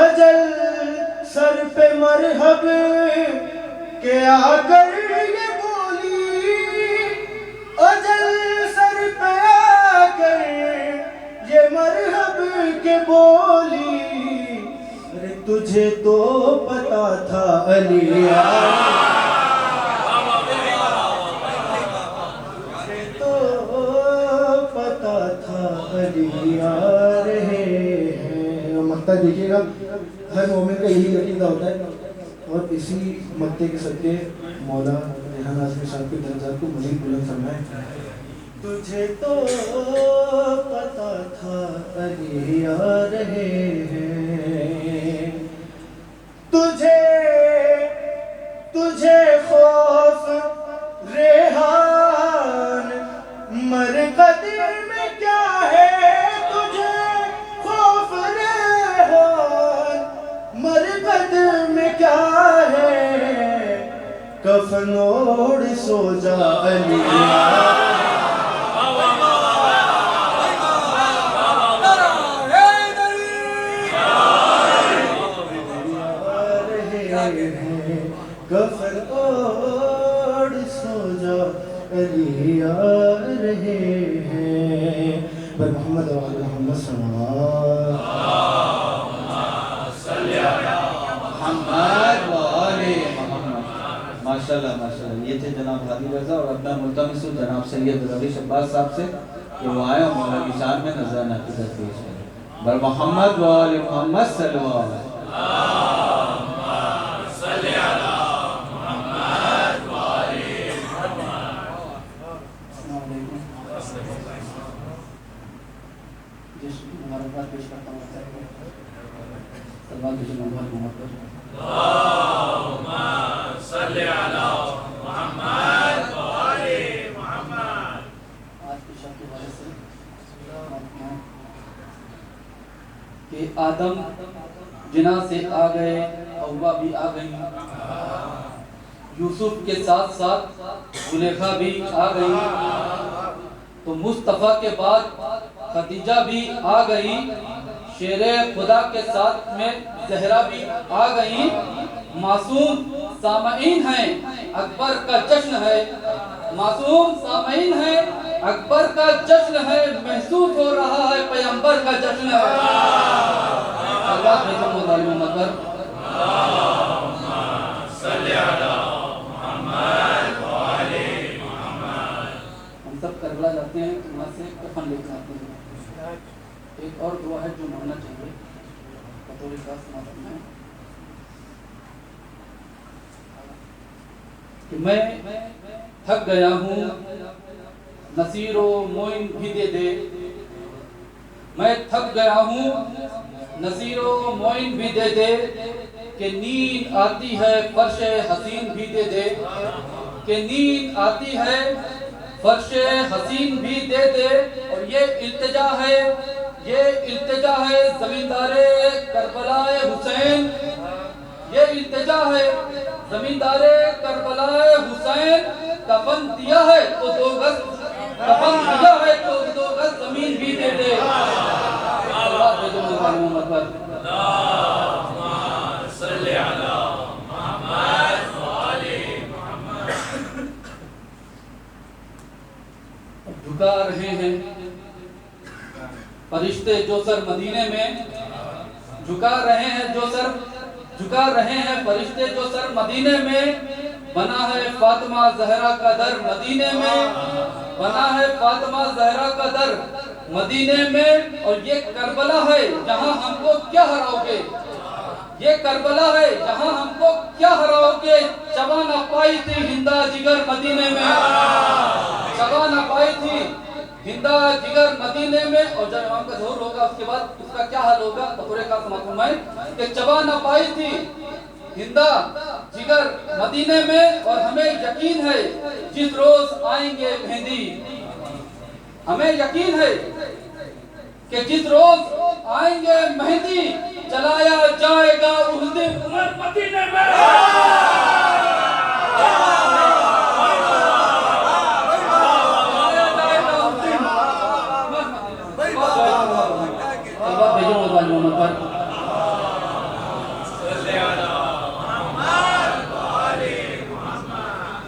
اجل سر پہ مرحب کے آ کر یہ بولی, اجل سر پہ آ کر یہ مرحب کے بولی, ارے تجھے تو پتا تھا علی علی آ رہے ہیں. مقطع دیکھیے گا, ہر مومن کا یہی عقیدہ ہوتا ہے, اور اسی مقطع کے صدقے مولا ریحان اعظمی صاحب کے درجات کو مزید بلند فرمائے. تجھے تو پتا تھا علی آ رہے ہیں, تجھے تجھے خوف ریحان مرقد میں کیا ہے, تجھے خوف ریحان مرقد میں کیا ہے, کفن اوڑھ سو جا علی کفن اوڑھ سو جا علی آ رہے ہیں. بر محمد و آل محمد صلوات. محمد و آل محمد. ماشاءاللہ ماشاءاللہ. یہ تھے جناب ہادی رضا, اور اپنا ملتمس ہوں جناب سید رویش عباس صاحب سے کہ وہ آئے اور مولا کی شان میں نذرانہ عقیدت پیش کریں. بر محمد و آل محمد صلوات. پیش کرتا ہوں سلمان محمد محمد. آدم جنا سے آ گئے، حوا بھی آ گئی، یوسف کے ساتھ ساتھ زلیخا بھی آ گئی، تو مصطفیٰ کے بعد خدیجہ بھی آ گئی، شیر خدا کے ساتھ میں زہرا بھی آ گئی، معصوم سامعین ہیں اکبر کا جشن ہے، معصوم سامعین ہیں اکبر کا جشن ہے، محسوس ہو رہا ہے پیغمبر کا جشن ہے۔ اللہ بھیجو مولا محمد پر صلی علی محمد و آل محمد۔ ہم سب کربلا جاتے ہیں، وہاں سے کفن لے کے آتے ہیں۔ ایک اور دعا ہے جو مانگنا چاہیے، بطور خاص سماعت میں، کہ میں تھک گیا ہوں، نصیر و معین بھی دے دے، میں تھک گیا ہوں، نصیر و معین بھی دے دے، کہ نیند آتی ہے فرش حسین بھی دے دے، کہ نیند آتی ہے فرش حسین بھی دے دے، اور یہ التجا ہے، یہ التجا ہے زمیندار کربلا حسین، یہ التجا ہے زمیندار کربلا حسین، کفن دیا ہے تو 2 گز، کفن دیا ہے تو 2 گز زمین بھی دے دے۔ اللہ بھیجو مولا محمد پر صلی علی محمد و آل محمد۔ جھکا رہے ہیں فرشتے جو سر مدینے میں، جھکا رہے ہیں جو سر، جھکا رہے ہیں فرشتے جو سر مدینے میں، بنا ہے فاطمہ زہرا کا در مدینے میں، بنا ہے فاطمہ زہرا کا در مدینے میں، اور یہ کربلا ہے جہاں ہم کو کیا ہراؤ گے، یہ کربلا ہے جہاں ہم کو کیا ہراؤ گے، چبا نہ پائی تھی ہندا جگر مدینے میں، چبا نہ پائی تھی ہندا جگر مدینے میں، اور جب امام کا ظہور ہوگا اس کے بعد اس کا کیا حال ہوگا، بطور کا سماعت فرمائیں کہ چبا نہ پائی تھی ہندا جگر مدینے میں، اور ہمیں یقین ہے جس روز آئیں گے مہندی، ہمیں یقین ہے کہ جس روز آئیں گے مہندی، جلایا جائے گا اس دن عمر مدینے میں۔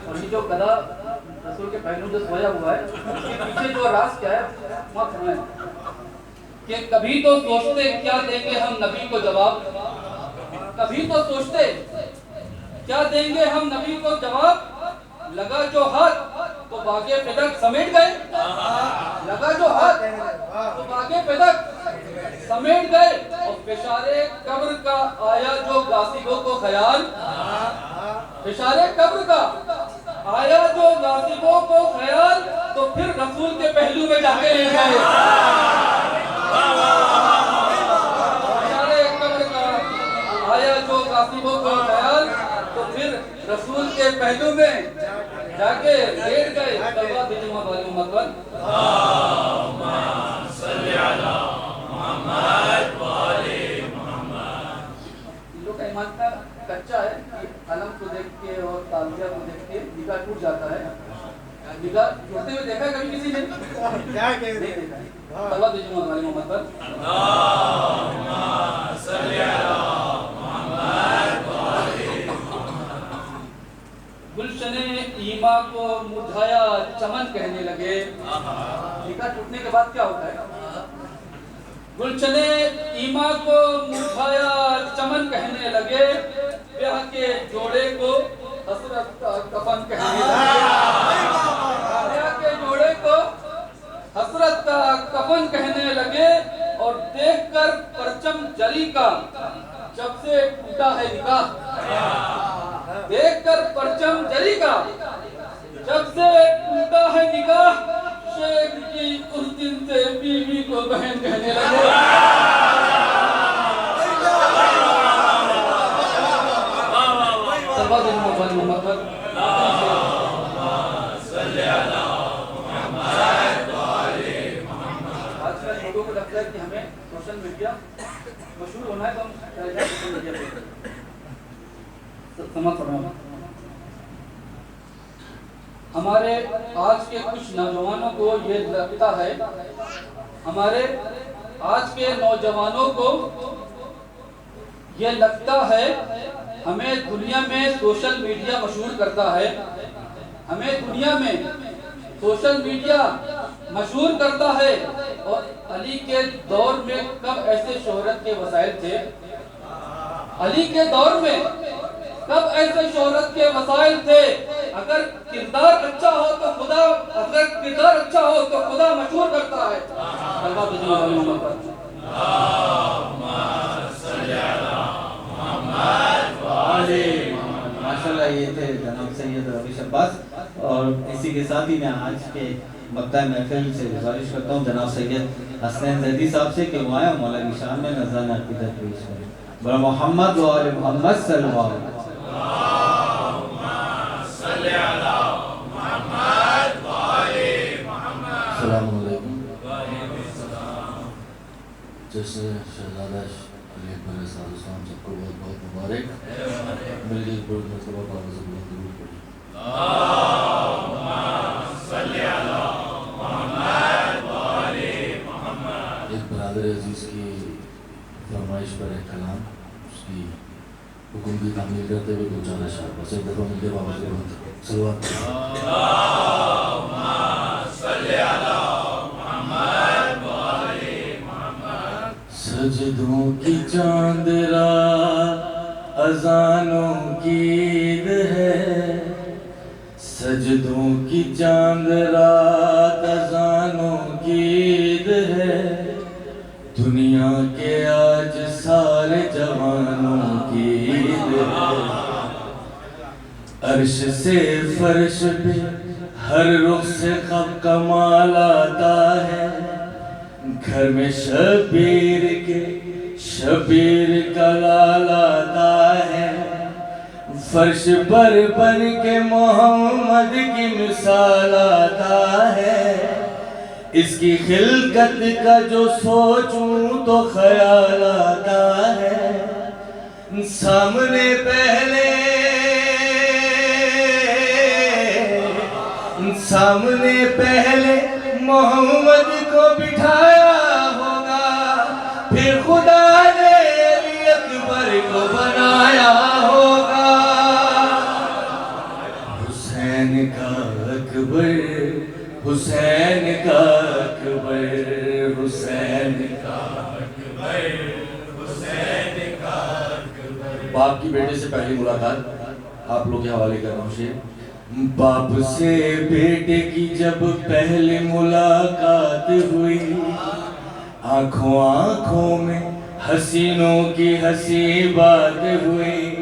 اور یہ جو گدا رسول کے پہلو جو سویا ہوا ہے، اس کے پیچھے جو راز کیا ہے معاف فرمائیں کہ کبھی تو سوچتے کیا دیں گے ہم نبی کو جواب، کبھی تو سوچتے کیا دیں گے ہم نبی کو جواب، لگا جو ہاتھ تو باغے فدق سمیٹ گئے، لگا جو ہاتھ تو باغے فدق سمیٹ گئے، اور فشارے قبر کا آیا جو غاصبوں کو خیال، فشارے قبر کا آیا جو غاصبوں کو خیال، تو پھر رسول کے پہلو میں جا کے لے گئے، فشارے قبر کا آیا جو غاصبوں کو خیال، تو پھر رسول کے پہلو میں جا کے لیٹ گئے۔ کلمہ بجمع والی مطلب اللہم صلی علی محمد و آل محمد۔ ان لوگ کا ایمان کا کچا ہے کہ علم کو دیکھ کے اور تعزیہ کو دیکھ کے نگاہ ٹوٹ جاتا ہے، نگاہ ٹوٹتے ہوئے دیکھا کبھی کسی نے؟ نہیں دیکھا۔ کلمہ بجمع والی مطلب اللہم صلی علی محمد و آل محمد۔ گلشن ایما کو مرجھایا چمن کہنے لگے، نگاہ ٹوٹنے کے بعد کیا ہوتا ہے؟ گلشن ایما کو مرجھایا چمن کہنے لگے، بیاہ کے جوڑے کو حسرت کا کفن کہنے لگے، بیاہ کے جوڑے کو حسرت کا کفن کہنے لگے، اور دیکھ کر پرچم جری کا جب سے ٹوٹا ہے نکاح، دیکھ کر پرچم جری کا جب سے ٹوٹا ہے نکاح، شیخ کی اس دن سے بیوی کو بہن کہنے لگے۔ سرباز محمد محمد صلی علی محمد و آل محمد۔ آج کل لوگوں کو لگتا ہے کہ ہمیں سوشل میڈیا ہمارے آج کے کچھ نوجوانوں کو یہ لگتا ہے ہمارے آج کے نوجوانوں کو یہ لگتا ہے ہمیں دنیا میں سوشل میڈیا مشہور کرتا ہے ہمیں دنیا میں سوشل میڈیا مشہور کرتا ہے اور علی کے دور میں کب ایسے شہرت کے وسائل تھے علی کے دور میں کب ایسے شہرت کے وسائل تھے اگر کردار اچھا ہو تو خدا مشہور کرتا ہے ماشاءاللہ یہ تھے جناب سید رویش عباس اور اسی کے ساتھ ہی میں آج کے مقطع محفل سے گزارش کرتا ہوں جناب سید حسنین زیدی صاحب سے کہ وہ آئے مولا کی شان میں نذرانہ عقیدت پیش کریں بر محمد و آل محمد صلی اللہ علیہ وسلم السلام علیکم جیسے شہزادہ علی اکبر علیہ السلام سب کو بہت بہت مبارک مل کے بہت مرتبہ پاک سے بہت ضرور پڑھی ایک برادر عزیز کی فرمائش پر ایک کلام اس کی حکم کی تعمیل کرتے ہوئے دو چار اشعار بس ایک دفعہ مل کے بابا سے بہت صلوات سجدوں کی چاند رات اذانوں کی عید ہے سجدوں کی چاند رات اذانوں کی عید ہے دنیا کے آج سارے جوانوں کی عید ہے عرش سے فرش پہ ہر رخ سے خب کمال آتا ہے گھر میں شبیر کا لال آتا ہے فرش پر بن کے محمد کی مثال آتا ہے اس کی خلقت کا جو سوچوں تو خیال آتا ہے سامنے پہلے محمد کو بٹھایا ہوگا پھر خدا نے علی اکبر کو بنایا ہوگا حسین کا اکبر حسین کا اکبر حسین کا اکبر حسین کا اکبر باپ کی بیٹے سے پہلی ملاقات آپ لوگ کے حوالے کر رہا ہوں شیر باپ سے بیٹے کی جب پہلی ملاقات ہوئی آنکھوں میں حسینوں کی حسین بات ہوئی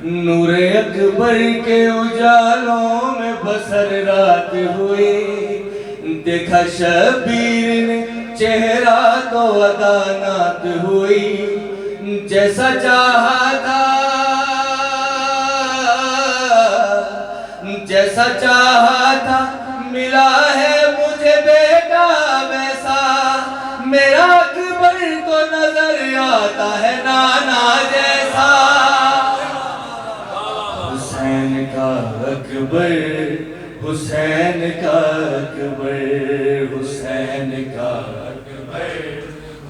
نور اکبر کے اجالوں میں بسر رات ہوئی دیکھا شبیر نے چہرہ تو عدانات ہوئی جیسا چاہا تھا ملا ہے مجھے بیٹا ویسا میرا اکبر تو نظر آتا ہے نانا جیسا حسین کا اکبر حسین کا اکبر حسین کا اکبر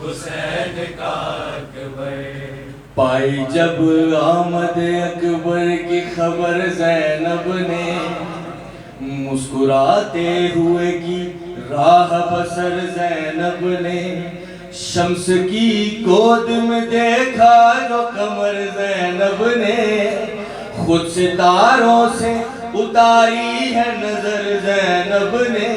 حسین کا اکبر پائی جب آمد اکبر کی خبر زینب نے مسکراتے ہوئے کی راہ بسر زینب نے شمس کی گود میں دیکھا جو کمر زینب نے خود ستاروں سے اتاری ہے نظر زینب نے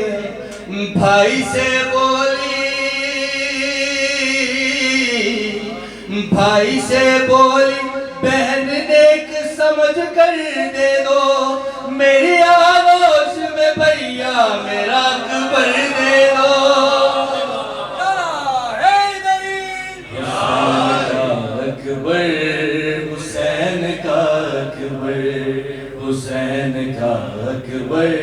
بھائی سے بولی بہن دیکھ سمجھ کر دے دو میری آغوش میں بھیا میرا اکبر دے دو اکبر حسین کا اکبر حسین کا اکبر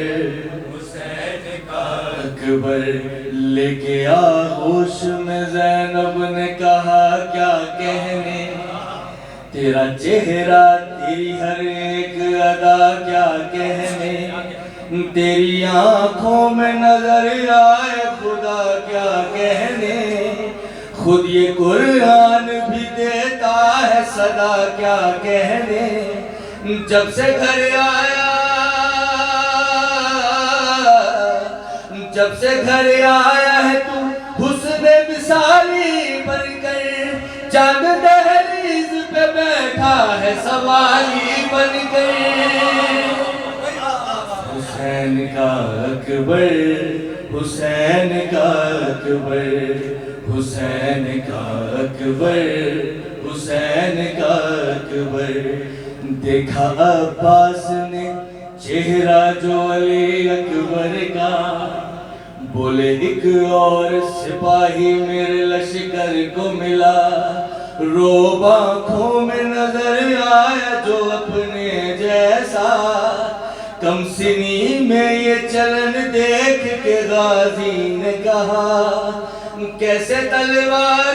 حسین کا اکبر لے کے آغوش میں زینب نے کہا کیا کہنے تیرا چہرہ تیری ہر ایک ادا کیا کہنے، تیری آنکھوں میں نظر آئے خدا کیا کہنے، خود یہ قرآن بھی دیتا ہے صدا کیا کہنے، جب سے گھر آیا ہے تو حسن مثالی بن کر، چاند دہلیز پہ بیٹھا ہے سوالی بن کر، حسین کا اکبر، حسین کا اکبر، حسین کا اکبر، حسین کا اکبر، دیکھا عباس نے چہرہ جو علی اکبر کا، بولے ایک اور سپاہی میرے لشکر کو ملا، روب آنکھوں میں نظر آیا جو اپنے جیسا، کم سنی میں یہ چلن دیکھ کے غازی نے کہا، کیسے تلوار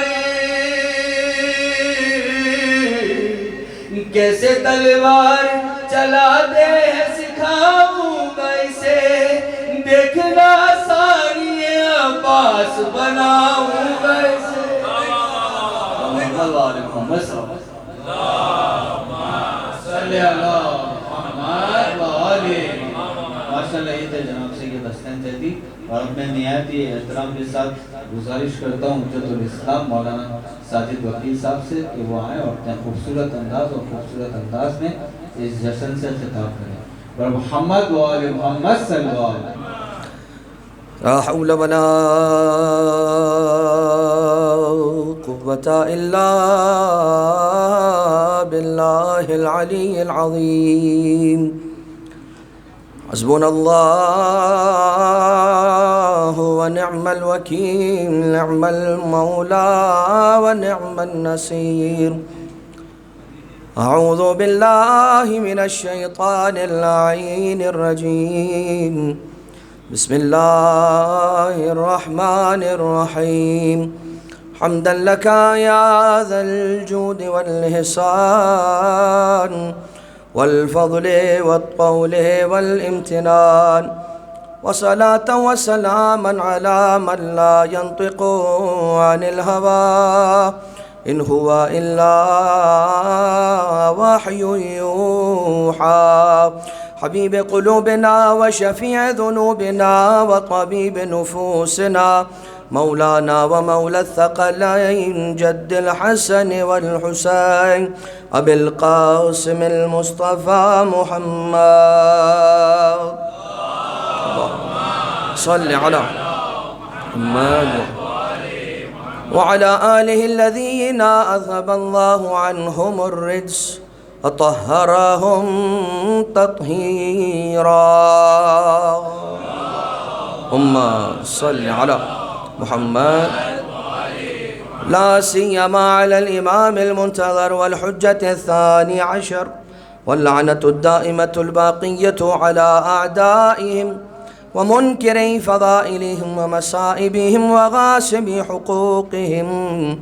چلاتے ہیں سکھاؤں گا اسے، دیکھنا ساری عباس بناؤں گا اسے، محمد صلی اللہ ماشاءاللہ یہ تھے جناب سید حسنین زیدی، اور میں نہایت ہی احترام کے ساتھ گزارش کرتا ہوں حجت الاسلام مولانا ساجد وکیل صاحب سے کہ وہ آئیں اور اپنے خوبصورت انداز میں اس جشن سے خطاب کریں، اور محمد و آل محمد صلی اللہ علیہ وسلم۔ لا حول ولا قوة إلا بالله العلي العظيم، حسبنا الله ونعم الوكيل، نعم المولى ونعم النصير، أعوذ بالله من الشيطان اللعين الرجيم، بسم الله الرحمن الرحيم، حمدا لك يا ذا الجود والإحسان والفضل والطول والامتنان، وصلاة وسلاما على من لا ينطق عن الهوى إن هو إلا وحي يوحى، حبيب قلوبنا وشفيع ذنوبنا وطبيب نفوسنا، مولانا ومولى الثقلين جد الحسن والحسين أبي القاسم المصطفى محمد، صل على محمد وعلى آله الذين أذهب الله عنهم الرجس وطهرهم تطهيرا، صل على محمد، لا سيما على الإمام المنتظر والحجة الثاني عشر، واللعنة الدائمة الباقية على أعدائهم ومنكري فضائلهم ومصائبهم وغاصبي حقوقهم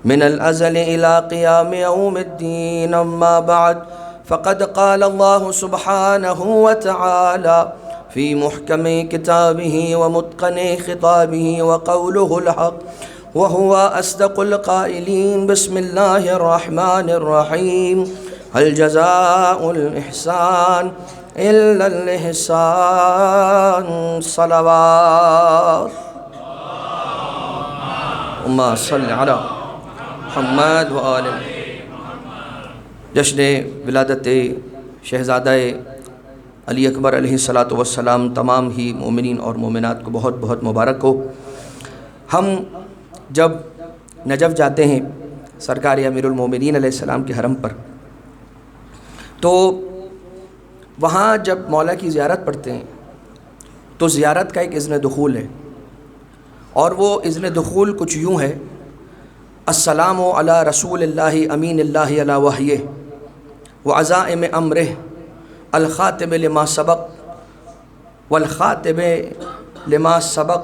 من الأزل إلى قيام يوم الدين، أما بعد، فقد قال الله سبحانه وتعالى في محكم كتابه ومتقن خطابه وقوله الحق وهو أصدق القائلين، بسم الله الرحمن الرحيم، هل جزاء الإحسان إلا الإحسان، صلوات اللهم صل على محمد وآل جشن ولادت شہزادہ علی اکبر علیہ السلام تمام ہی مومنین اور مومنات کو بہت بہت مبارک ہو۔ ہم جب نجف جاتے ہیں سرکار امیر المومنین علیہ السلام کے حرم پر، تو وہاں جب مولا کی زیارت پڑھتے ہیں تو زیارت کا ایک اذن دخول ہے، اور وہ اذن دخول کچھ یوں ہے: السلام علی رسول اللہ امین اللہ علی وحیہ وعزائم امرہ الخاتم لما سبق والخاتم لما سبق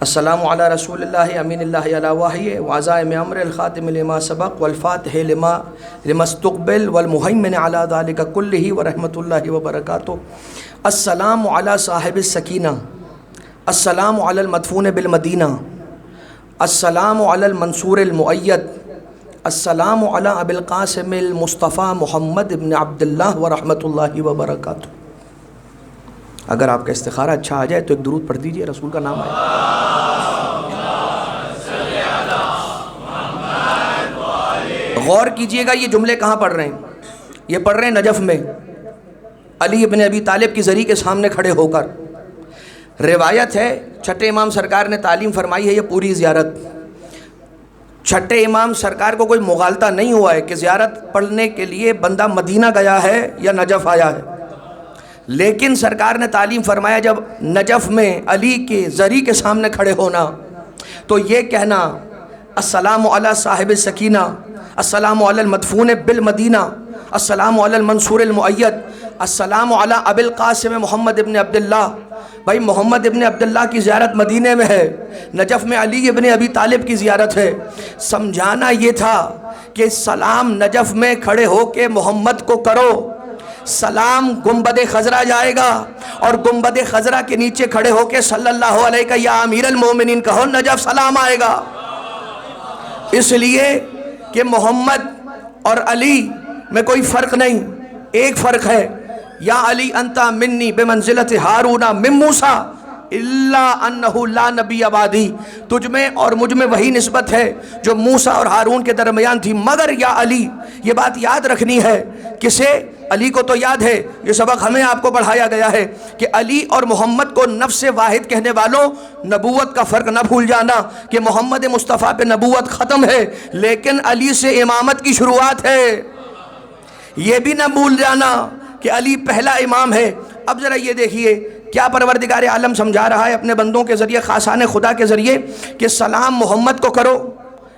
السلام علی رسول اللہ امین اللہ علی وحی وعزائم امر الخاتم لما سبق والفاتح لما استقبل والمہیمن علی ذالک کلہ ورحمۃ اللہ وبرکاتہ. السلام علی صاحب السکینہ، السلام علی المدفون بالمدینہ، السلام علی المنصور المؤید، السلام علی ابی القاسم المصطفیٰ محمد ابن عبداللہ ورحمۃ اللہ وبرکاتہ. اگر آپ کا استخارہ اچھا آ جائے تو ایک درود پڑھ دیجئے، رسول کا نام آئے. غور کیجئے گا یہ جملے کہاں پڑھ رہے ہیں؟ یہ پڑھ رہے ہیں نجف میں، علی ابن ابی طالب کی زری کے سامنے کھڑے ہو کر. روایت ہے چھٹے امام سرکار نے تعلیم فرمائی ہے یہ پوری زیارت. چھٹے امام سرکار کو کوئی مغالطہ نہیں ہوا ہے کہ زیارت پڑھنے کے لیے بندہ مدینہ گیا ہے یا نجف آیا ہے، لیکن سرکار نے تعلیم فرمایا جب نجف میں علی کے زری کے سامنے کھڑے ہونا تو یہ کہنا السلام علی صاحب السکینہ، السلام علی المدفون بالمدینہ، السلام علی المنصور المؤید، السلام علی ابی القاسم محمد ابن عبداللہ. بھائی محمد ابن عبداللہ کی زیارت مدینہ میں ہے، نجف میں علی ابن ابی طالب کی زیارت ہے. سمجھانا یہ تھا کہ سلام نجف میں کھڑے ہو کے محمد کو کرو. سلام گنبد خضرا جائے گا اور گنبد خضرا کے نیچے کھڑے ہو کے صلی اللہ علیہ یا امیر المومنین کہو، نجف سلام آئے گا. اس لیے کہ محمد اور علی میں کوئی فرق نہیں، ایک فرق ہے، یا علی انتا منی بمنزلت ہارون من موسیٰ الا انہو لا نبی بعدی. تجھ میں اور مجھ میں وہی نسبت ہے جو موسیٰ اور ہارون کے درمیان تھی، مگر یا علی. یہ بات یاد رکھنی ہے. کسے؟ علی کو تو یاد ہے، یہ سبق ہمیں آپ کو پڑھایا گیا ہے کہ علی اور محمد کو نفس واحد کہنے والوں نبوت کا فرق نہ بھول جانا کہ محمد مصطفیٰ پہ نبوت ختم ہے لیکن علی سے امامت کی شروعات ہے. یہ بھی نہ بھول جانا کہ علی پہلا امام ہے. اب ذرا یہ دیکھیے کیا پروردگار عالم سمجھا رہا ہے اپنے بندوں کے ذریعے، خاصان خدا کے ذریعے، کہ سلام محمد کو کرو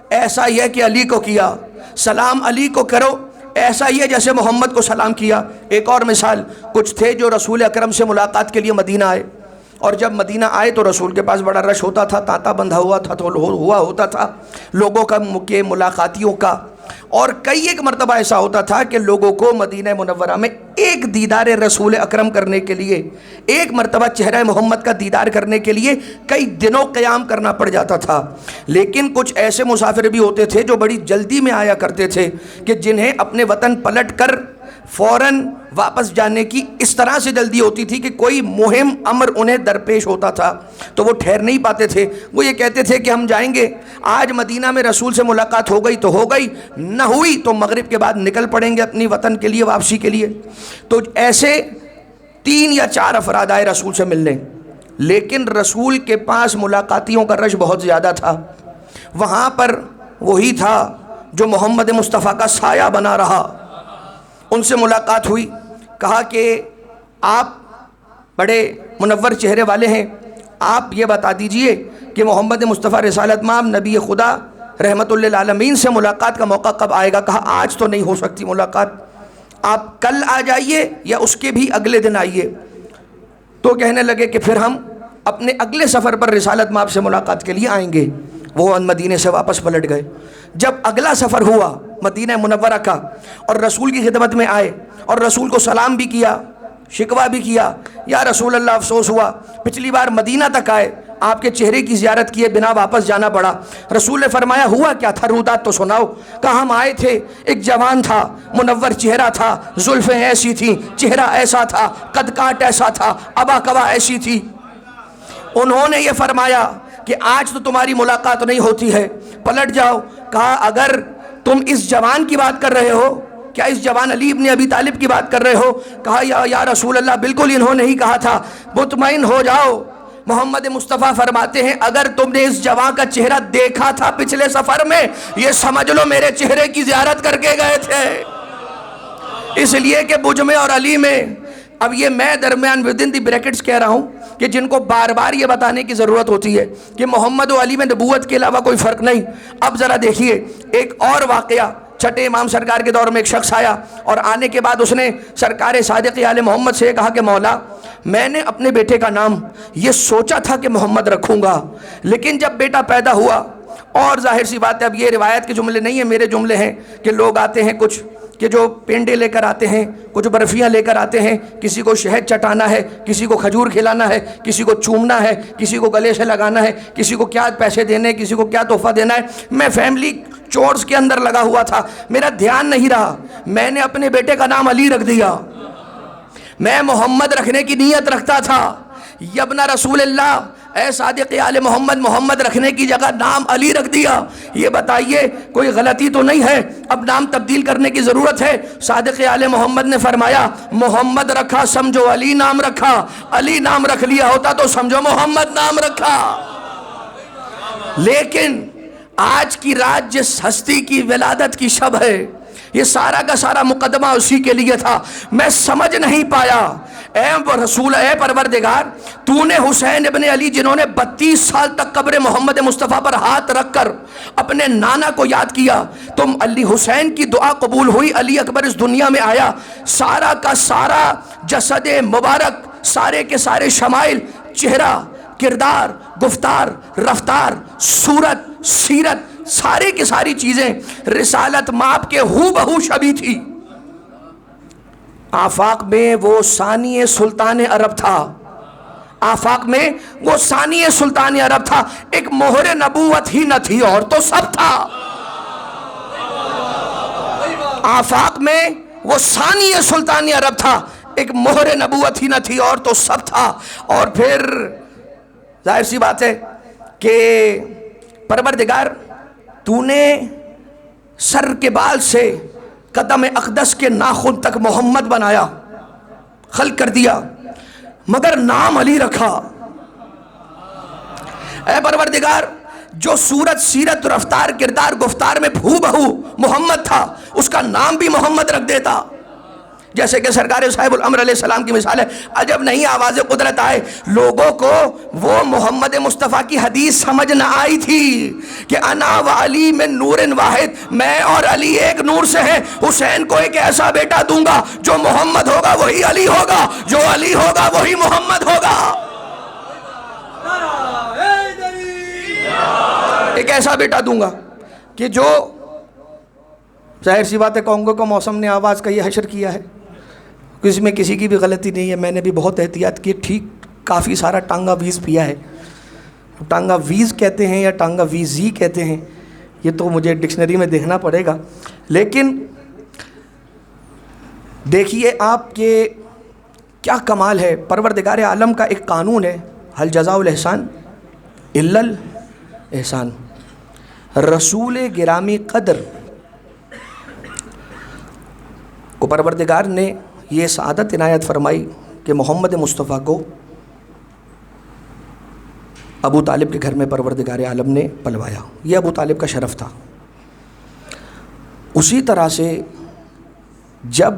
ایسا یہ کہ علی کو کیا، سلام علی کو کرو ایسا یہ جیسے محمد کو سلام کیا. ایک اور مثال، کچھ تھے جو رسول اکرم سے ملاقات کے لیے مدینہ آئے، اور جب مدینہ آئے تو رسول کے پاس بڑا رش ہوتا تھا، تانتا بندھا ہوا تھا تو ہوا ہوتا تھا لوگوں کا، ملاقاتیوں کا. اور کئی ایک مرتبہ ایسا ہوتا تھا کہ لوگوں کو مدینہ منورہ میں ایک دیدار رسول اکرم کرنے کے لیے، ایک مرتبہ چہرہ محمد کا دیدار کرنے کے لیے کئی دنوں قیام کرنا پڑ جاتا تھا. لیکن کچھ ایسے مسافر بھی ہوتے تھے جو بڑی جلدی میں آیا کرتے تھے کہ جنہیں اپنے وطن پلٹ کر فوراً واپس جانے کی اس طرح سے جلدی ہوتی تھی کہ کوئی مہم امر انہیں درپیش ہوتا تھا تو وہ ٹھہر نہیں پاتے تھے. وہ یہ کہتے تھے کہ ہم جائیں گے، آج مدینہ میں رسول سے ملاقات ہو گئی تو ہو گئی، نہ ہوئی تو مغرب کے بعد نکل پڑیں گے اپنی وطن کے لیے، واپسی کے لیے. تو ایسے 3 یا 4 افراد آئے رسول سے ملنے، لیکن رسول کے پاس ملاقاتیوں کا رش بہت زیادہ تھا. وہاں پر وہی تھا جو محمد مصطفیٰ کا سایہ بنا رہا. ان سے ملاقات ہوئی، کہا کہ آپ بڑے منور چہرے والے ہیں، آپ یہ بتا دیجئے کہ محمد مصطفیٰ رسالت مآب نبی خدا رحمت للعالمین سے ملاقات کا موقع کب آئے گا. کہا آج تو نہیں ہو سکتی ملاقات، آپ کل آ جائیے یا اس کے بھی اگلے دن آئیے. تو کہنے لگے کہ پھر ہم اپنے اگلے سفر پر رسالت مآب سے ملاقات کے لیے آئیں گے. وہ مدینے سے واپس پلٹ گئے. جب اگلا سفر ہوا مدینہ منورہ کا اور رسول کی خدمت میں آئے اور رسول کو سلام بھی کیا، شکوہ بھی کیا، یا رسول اللہ افسوس ہوا پچھلی بار مدینہ تک آئے، آپ کے چہرے کی زیارت کیے بنا واپس جانا پڑا. رسول نے فرمایا ہوا کیا تھا، رودات تو سناؤ. کہا ہم آئے تھے، ایک جوان تھا، منور چہرہ تھا، زلفیں ایسی تھیں، چہرہ ایسا تھا، قد کاٹ ایسا تھا، ابا کبا ایسی تھی. انہوں نے یہ فرمایا کہ آج تو تمہاری ملاقات نہیں ہوتی ہے، پلٹ جاؤ. کہا اگر تم اس جوان کی بات کر رہے ہو، کیا اس جوان علی ابن ابی طالب کی بات کر رہے ہو؟ کہا یا رسول اللہ بالکل انہوں نے ہی کہا تھا. مطمئن ہو جاؤ، محمد مصطفیٰ فرماتے ہیں اگر تم نے اس جوان کا چہرہ دیکھا تھا پچھلے سفر میں، یہ سمجھ لو میرے چہرے کی زیارت کر کے گئے تھے. اس لیے کہ مجھ میں اور علی میں، اب یہ میں درمیان ودن دی بریکٹس کہہ رہا ہوں کہ جن کو بار بار یہ بتانے کی ضرورت ہوتی ہے کہ محمد و علی میں نبوت کے علاوہ کوئی فرق نہیں. اب ذرا دیکھیے ایک اور واقعہ چھٹے امام سرکار کے دور میں ایک شخص آیا اور آنے کے بعد اس نے سرکار صادق آل محمد سے کہا کہ مولا میں نے اپنے بیٹے کا نام یہ سوچا تھا کہ محمد رکھوں گا، لیکن جب بیٹا پیدا ہوا، اور ظاہر سی بات ہے اب یہ روایت کے جملے نہیں ہیں، میرے جملے ہیں کہ لوگ آتے ہیں کچھ کہ جو پینڈے لے کر آتے ہیں، کچھ برفیاں لے کر آتے ہیں، کسی کو شہد چٹانا ہے، کسی کو کھجور کھلانا ہے، کسی کو چومنا ہے، کسی کو گلے سے لگانا ہے، کسی کو کیا پیسے دینے، کسی کو کیا تحفہ دینا ہے۔ میں فیملی چورس کے اندر لگا ہوا تھا، میرا دھیان نہیں رہا، میں نے اپنے بیٹے کا نام علی رکھ دیا۔ میں محمد رکھنے کی نیت رکھتا تھا، یبن رسول اللہ، اے صادق آل محمد، محمد رکھنے کی جگہ نام علی رکھ دیا۔ یہ بتائیے کوئی غلطی تو نہیں ہے؟ اب نام تبدیل کرنے کی ضرورت ہے؟ صادق آل محمد نے فرمایا محمد رکھا سمجھو علی نام رکھا، علی نام رکھ لیا ہوتا تو سمجھو محمد نام رکھا۔ لیکن آج کی رات جس ہستی کی ولادت کی شب ہے، یہ سارا کا سارا مقدمہ اسی کے لیے تھا۔ میں سمجھ نہیں پایا، اے رسول، اے پروردگار، تو نے حسین ابن علی جنہوں نے 32 سال تک قبر محمد مصطفیٰ پر ہاتھ رکھ کر اپنے نانا کو یاد کیا، تم علی حسین کی دعا قبول ہوئی، علی اکبر اس دنیا میں آیا، سارا کا سارا جسد مبارک، سارے کے سارے شمائل، چہرہ، کردار، گفتار، رفتار، صورت، سیرت، سارے کی ساری چیزیں رسالت ماپ کے ہو بہو شبیہ تھی۔ آفاق میں وہ ثانی سلطان عرب تھا، آفاق میں وہ ثانی سلطان عرب تھا، ایک مہر نبوت ہی نہ تھی اور تو سب تھا۔ آفاق میں وہ ثانی سلطان عرب تھا، ایک مہر نبوت ہی نہ تھی اور تو سب تھا۔ اور پھر ظاہر سی بات ہے کہ پروردگار تو نے سر کے بال سے قدم اقدس کے ناخن تک محمد بنایا، خلق کر دیا، مگر نام علی رکھا۔ اے پروردگار، جو صورت، سیرت، رفتار، کردار، گفتار میں بھو بہو محمد تھا، اس کا نام بھی محمد رکھ دیتا۔ جیسے کہ سرکار صاحب الامر علیہ السلام کی مثال ہے، عجب نہیں آواز قدرت آئے، لوگوں کو وہ محمد مصطفیٰ کی حدیث سمجھ نہ آئی تھی کہ انا و علی من نور واحد، میں اور علی ایک نور سے ہیں، حسین کو ایک ایسا بیٹا دوں گا جو محمد ہوگا وہی علی ہوگا، جو علی ہوگا وہی محمد ہوگا۔ ایک ایسا بیٹا دوں گا کہ جو، ظاہر سی بات ہے کانگو کا موسم نے آواز کا یہ حشر کیا ہے، اس میں کسی کی بھی غلطی نہیں ہے، میں نے بھی بہت احتیاط کی، ٹھیک کافی سارا ٹانگا ویز پیا ہے، ٹانگا ویز کہتے ہیں یا ٹانگا ویزی کہتے ہیں یہ تو مجھے ڈکشنری میں دیکھنا پڑے گا، لیکن دیکھیے آپ کے کیا کمال ہے۔ پروردگار عالم کا ایک قانون ہے، هل جزاء الاحسان الا الاحسان۔ رسول گرامی قدر کو پروردگار نے یہ سعادت عنایت فرمائی کہ محمد مصطفیٰ کو ابو طالب کے گھر میں پروردگار عالم نے پلوایا، یہ ابو طالب کا شرف تھا۔ اسی طرح سے جب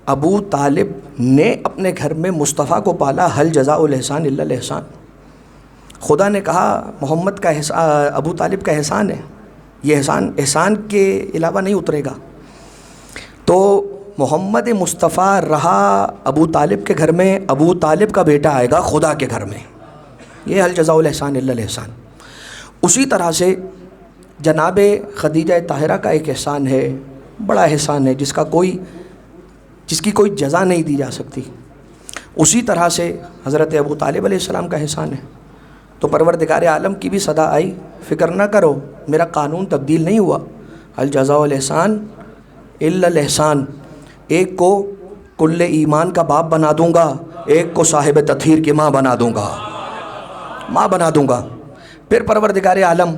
ابو طالب نے اپنے گھر میں مصطفیٰ کو پالا، هل جزاء الاحسان الا الاحسان، خدا نے کہا محمد کا ابو طالب کا احسان ہے، یہ احسان کے علاوہ نہیں اترے گا۔ تو محمد مصطفیٰ رہا ابو طالب کے گھر میں، ابو طالب کا بیٹا آئے گا خدا کے گھر میں، یہ هل جزاء الاحسان الا الاحسان۔ اسی طرح سے جناب خدیجہ طاہرہ کا ایک احسان ہے، بڑا احسان ہے جس کی کوئی جزا نہیں دی جا سکتی۔ اسی طرح سے حضرت ابو طالب علیہ السلام کا احسان ہے۔ تو پروردگار عالم کی بھی صدا آئی، فکر نہ کرو میرا قانون تبدیل نہیں ہوا، هل جزاء الاحسان الا الاحسان، ایک کو کل ایمان کا باپ بنا دوں گا، ایک کو صاحب تطہیر کی ماں بنا دوں گا۔ پھر پروردگار عالم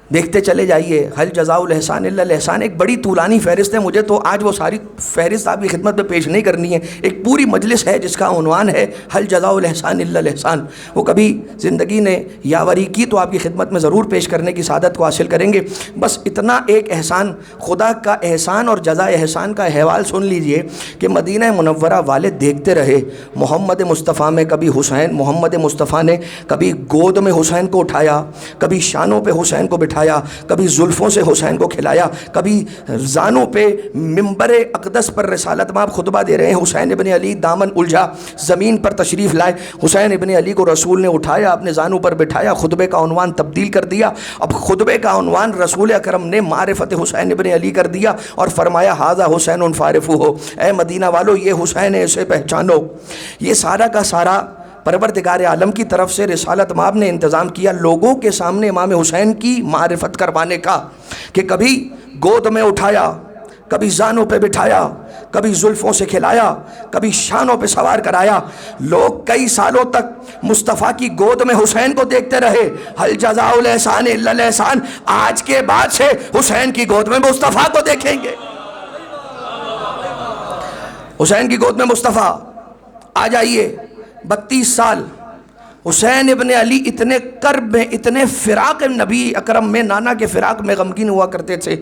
دیکھتے چلے جائیے، هل جزاء الاحسان الا الاحسان ایک بڑی طولانی فہرست ہے، مجھے تو آج وہ ساری فہرست آپ کی خدمت میں پیش نہیں کرنی ہے، ایک پوری مجلس ہے جس کا عنوان ہے هل جزاء الاحسان الا الاحسان۔ وہ کبھی زندگی نے یاوری کی تو آپ کی خدمت میں ضرور پیش کرنے کی سعادت کو حاصل کریں گے۔ بس اتنا ایک احسان، خدا کا احسان اور جزا احسان کا احوال سن لیجئے کہ مدینہ منورہ والے دیکھتے رہے، محمد مصطفیٰ میں کبھی حسین، محمد مصطفیٰ نے کبھی گود میں حسین کو اٹھایا، کبھی شانوں پہ حسین کو بٹھایا، بٹھایا، کبھی زلفوں سے حسین کو کھلایا، کبھی زانوں پہ منبر اقدس پر رسالت مآب خطبہ دے رہے ہیں، حسین ابن علی دامن الجھا، زمین پر تشریف لائے، حسین ابن علی کو رسول نے اٹھایا، اپنے زانوں پر بٹھایا، خطبے کا عنوان تبدیل کر دیا۔ اب خطبے کا عنوان رسول اکرم نے معرفت حسین ابن علی کر دیا اور فرمایا ھذا حسین فارفوہ، اے مدینہ والو یہ حسین ہے، اسے پہچانو۔ یہ سارا کا سارا پروردگار عالم کی طرف سے رسالت مآب نے انتظام کیا لوگوں کے سامنے امام حسین کی معرفت کروانے کا، کہ کبھی گود میں اٹھایا، کبھی زانوں پہ بٹھایا، کبھی زلفوں سے کھلایا، کبھی شانوں پہ سوار کرایا۔ لوگ کئی سالوں تک مصطفیٰ کی گود میں حسین کو دیکھتے رہے، حل جزاء الاحسان الا الاحسان۔ آج کے بعد سے حسین کی گود میں مصطفیٰ کو دیکھیں گے، حسین کی گود میں مصطفیٰ۔ آ جائیے 32 سال حسین ابن علی اتنے کرب میں، اتنے فراق نبی اکرم میں، نانا کے فراق میں غمگین ہوا کرتے تھے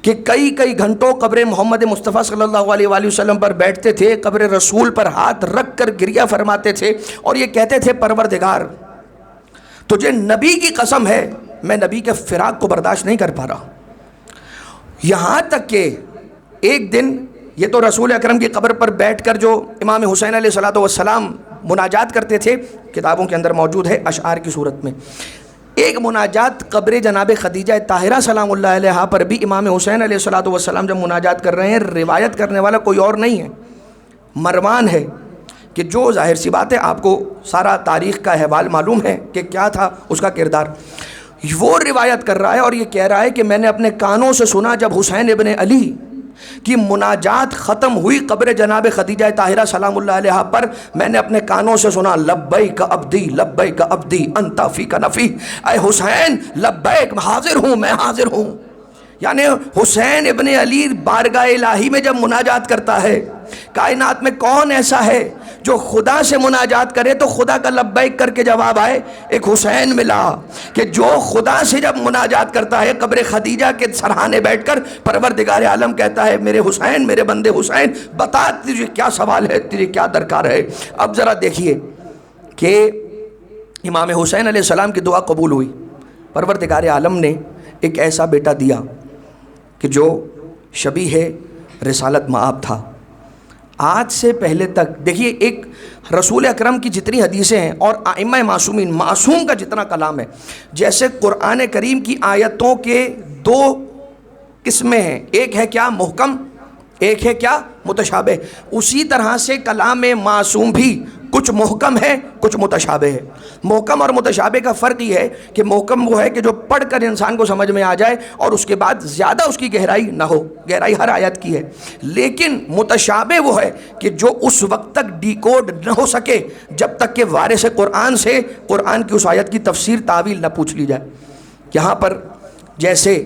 کہ کئی گھنٹوں قبر محمد مصطفیٰ صلی اللہ علیہ وآلہ وسلم پر بیٹھتے تھے، قبر رسول پر ہاتھ رکھ کر گریہ فرماتے تھے اور یہ کہتے تھے پروردگار تجھے نبی کی قسم ہے میں نبی کے فراق کو برداشت نہیں کر پا رہا۔ یہاں تک کہ ایک دن یہ تو رسول اکرم کی قبر پر بیٹھ کر جو امام حسین علیہ السلام مناجات کرتے تھے، کتابوں کے اندر موجود ہے اشعار کی صورت میں، ایک مناجات قبر جناب خدیجہ طاہرہ سلام اللہ علیہا پر بھی امام حسین علیہ السلام جب مناجات کر رہے ہیں، روایت کرنے والا کوئی اور نہیں ہے، مروان ہے، کہ جو ظاہر سی بات ہے آپ کو سارا تاریخ کا احوال معلوم ہے کہ کیا تھا اس کا کردار۔ وہ روایت کر رہا ہے اور یہ کہہ رہا ہے کہ میں نے اپنے کانوں سے سنا جب حسین ابن علی کی مناجات ختم ہوئی قبر جناب خدیجہ طاہرہ سلام اللہ علیہا پر، میں نے اپنے کانوں سے سنا لبیک عبدی لبیک عبدی انت فیک نفی، اے حسین لبیک حاضر ہوں، میں حاضر ہوں۔ یعنی حسین ابن علی بارگاہ الہی میں جب مناجات کرتا ہے، کائنات میں کون ایسا ہے جو خدا سے مناجات کرے تو خدا کا لبیک کر کے جواب آئے؟ ایک حسین ملا کہ جو خدا سے جب مناجات کرتا ہے قبر خدیجہ کے سرحانے بیٹھ کر پروردگار عالم کہتا ہے میرے حسین، میرے بندے حسین، بتا تجھے کیا سوال ہے، تجھے کیا درکار ہے۔ اب ذرا دیکھیے کہ امام حسین علیہ السلام کی دعا قبول ہوئی، پروردگار عالم نے ایک ایسا بیٹا دیا کہ جو شبیہ رسالت مآب تھا۔ آج سے پہلے تک دیکھیے ایک رسول اکرم کی جتنی حدیثیں ہیں اور ائمہ معصومین، معصوم کا جتنا کلام ہے، جیسے قرآن کریم کی آیتوں کے 2 قسمیں ہیں، ایک ہے کیا محکم، ایک ہے کیا متشابہ، اسی طرح سے کلام معصوم بھی کچھ محکم ہے کچھ متشابہ ہے۔ محکم اور متشابہ کا فرق یہ ہے کہ محکم وہ ہے کہ جو پڑھ کر انسان کو سمجھ میں آ جائے اور اس کے بعد زیادہ اس کی گہرائی نہ ہو، گہرائی ہر آیت کی ہے، لیکن متشابہ وہ ہے کہ جو اس وقت تک ڈیکوڈ نہ ہو سکے جب تک کہ وارث قرآن سے قرآن کی اس آیت کی تفسیر تعویل نہ پوچھ لی جائے۔ یہاں پر جیسے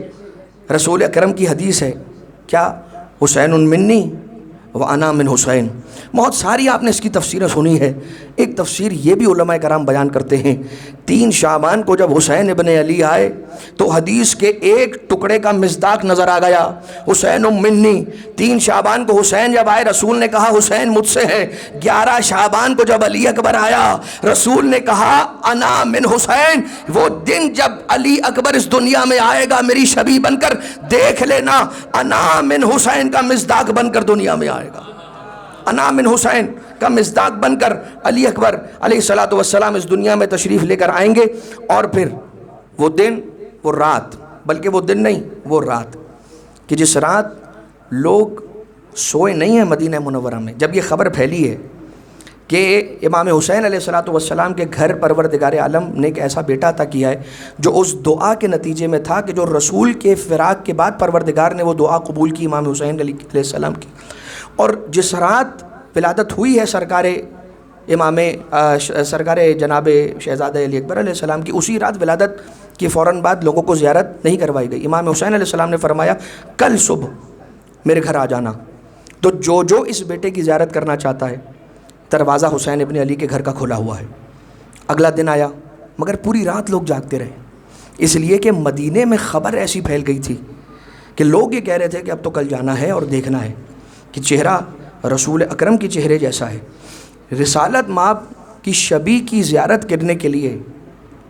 رسول اکرم کی حدیث ہے کیا حسین منی وانا من حسین، بہت ساری آپ نے اس کی تفسیریں سنی ہے۔ ایک تفسیر یہ بھی علماء کرام بیان کرتے ہیں 3 شعبان کو جب حسین ابن علی آئے تو حدیث کے ایک ٹکڑے کا مصداق نظر آ گیا، حسین منی۔ 3 شعبان کو حسین جب آئے رسول نے کہا حسین مجھ سے ہے۔ 11 شعبان کو جب علی اکبر آیا رسول نے کہا انا من حسین۔ وہ دن جب علی اکبر اس دنیا میں آئے گا میری شبیہ بن کر، دیکھ لینا انا من حسین کا مصداق بن کر دنیا میں آئے گا، انا من حسین کا مصداق بن کر علی اکبر علیہ السلام اس دنیا میں تشریف لے کر آئیں گے۔ اور پھر وہ دن، وہ رات، بلکہ وہ دن نہیں وہ رات، کہ جس رات لوگ سوئے نہیں ہیں مدینہ منورہ میں، جب یہ خبر پھیلی ہے کہ امام حسین علیہ السلام کے گھر پروردگار عالم نے ایک ایسا بیٹا عطا کیا ہے جو اس دعا کے نتیجے میں تھا کہ جو رسول کے فراق کے بعد پروردگار نے وہ دعا قبول کی امام حسین علیہ السلام کی۔ اور جس رات ولادت ہوئی ہے سرکار جناب شہزادہ علی اکبر علیہ السلام کی، اسی رات ولادت کی فوراً بعد لوگوں کو زیارت نہیں کروائی گئی۔ امام حسین علیہ السلام نے فرمایا کل صبح میرے گھر آ جانا، تو جو اس بیٹے کی زیارت کرنا چاہتا ہے دروازہ حسین ابن علی کے گھر کا کھلا ہوا ہے۔ اگلا دن آیا مگر پوری رات لوگ جاگتے رہے، اس لیے کہ مدینے میں خبر ایسی پھیل گئی تھی کہ لوگ یہ کہہ رہے تھے کہ اب تو کل جانا ہے اور دیکھنا ہے کہ چہرہ رسول اکرم کے چہرے جیسا ہے۔ رسالت مآب کی شبیہ کی زیارت کرنے کے لیے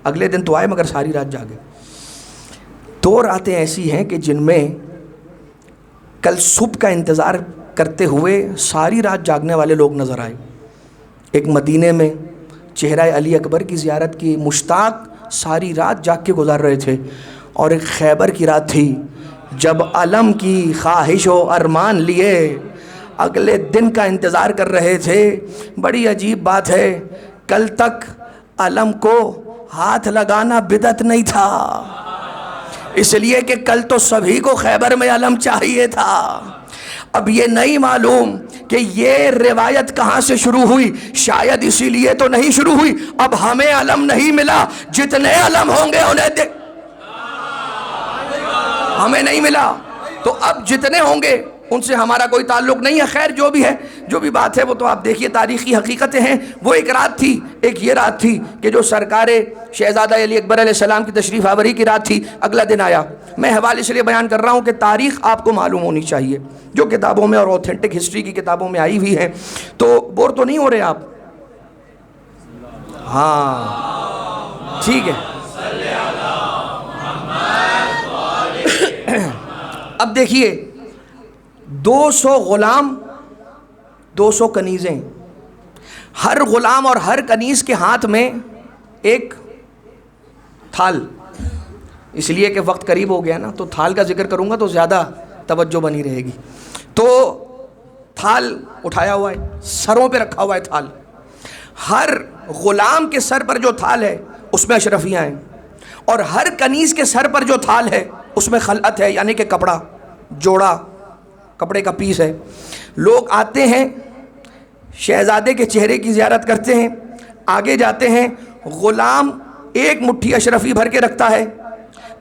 اگلے دن تو آئے مگر ساری رات جاگے۔ دو راتیں ایسی ہیں کہ جن میں کل صبح کا انتظار کرتے ہوئے ساری رات جاگنے والے لوگ نظر آئے. ایک مدینے میں چہرہ علی اکبر کی زیارت کی مشتاق ساری رات جاگ کے گزار رہے تھے، اور ایک خیبر کی رات تھی جب علم کی خواہش و ارمان لیے اگلے دن کا انتظار کر رہے تھے. بڑی عجیب بات ہے، کل تک علم کو ہاتھ لگانا بدعت نہیں تھا، اس لیے کہ کل تو سبھی کو خیبر میں علم چاہیے تھا. اب یہ نہیں معلوم کہ یہ روایت کہاں سے شروع ہوئی، شاید اسی لیے تو نہیں شروع ہوئی اب ہمیں علم نہیں ملا، جتنے علم ہوں گے انہیں ہمیں نہیں ملا، تو اب جتنے ہوں گے ان سے ہمارا کوئی تعلق نہیں ہے. خیر جو بھی ہے، جو بھی بات ہے وہ تو آپ دیکھیے تاریخی حقیقتیں ہیں. وہ ایک رات تھی، ایک یہ رات تھی کہ جو سرکار شہزادہ علی اکبر علیہ السلام کی تشریف آوری کی رات تھی. اگلا دن آیا. میں حوالے اس لیے بیان کر رہا ہوں کہ تاریخ آپ کو معلوم ہونی چاہیے، جو کتابوں میں اور اوتھینٹک ہسٹری کی کتابوں میں آئی ہوئی ہیں. تو بور تو نہیں ہو رہے آپ؟ ہاں ٹھیک ہے. اب دیکھیے 200 غلام 200 کنیزیں، ہر غلام اور ہر کنیز کے ہاتھ میں ایک تھال. اس لیے کہ وقت قریب ہو گیا نا تو تھال کا ذکر کروں گا تو زیادہ توجہ بنی رہے گی. تو تھال اٹھایا ہوا ہے، سروں پہ رکھا ہوا ہے تھال. ہر غلام کے سر پر جو تھال ہے اس میں اشرفیاں ہیں، اور ہر کنیز کے سر پر جو تھال ہے اس میں خلعت ہے، یعنی کہ کپڑا، جوڑا کپڑے کا پیس ہے. لوگ آتے ہیں شہزادے کے چہرے کی زیارت کرتے ہیں، آگے جاتے ہیں. غلام ایک مٹھی اشرفی بھر کے رکھتا ہے،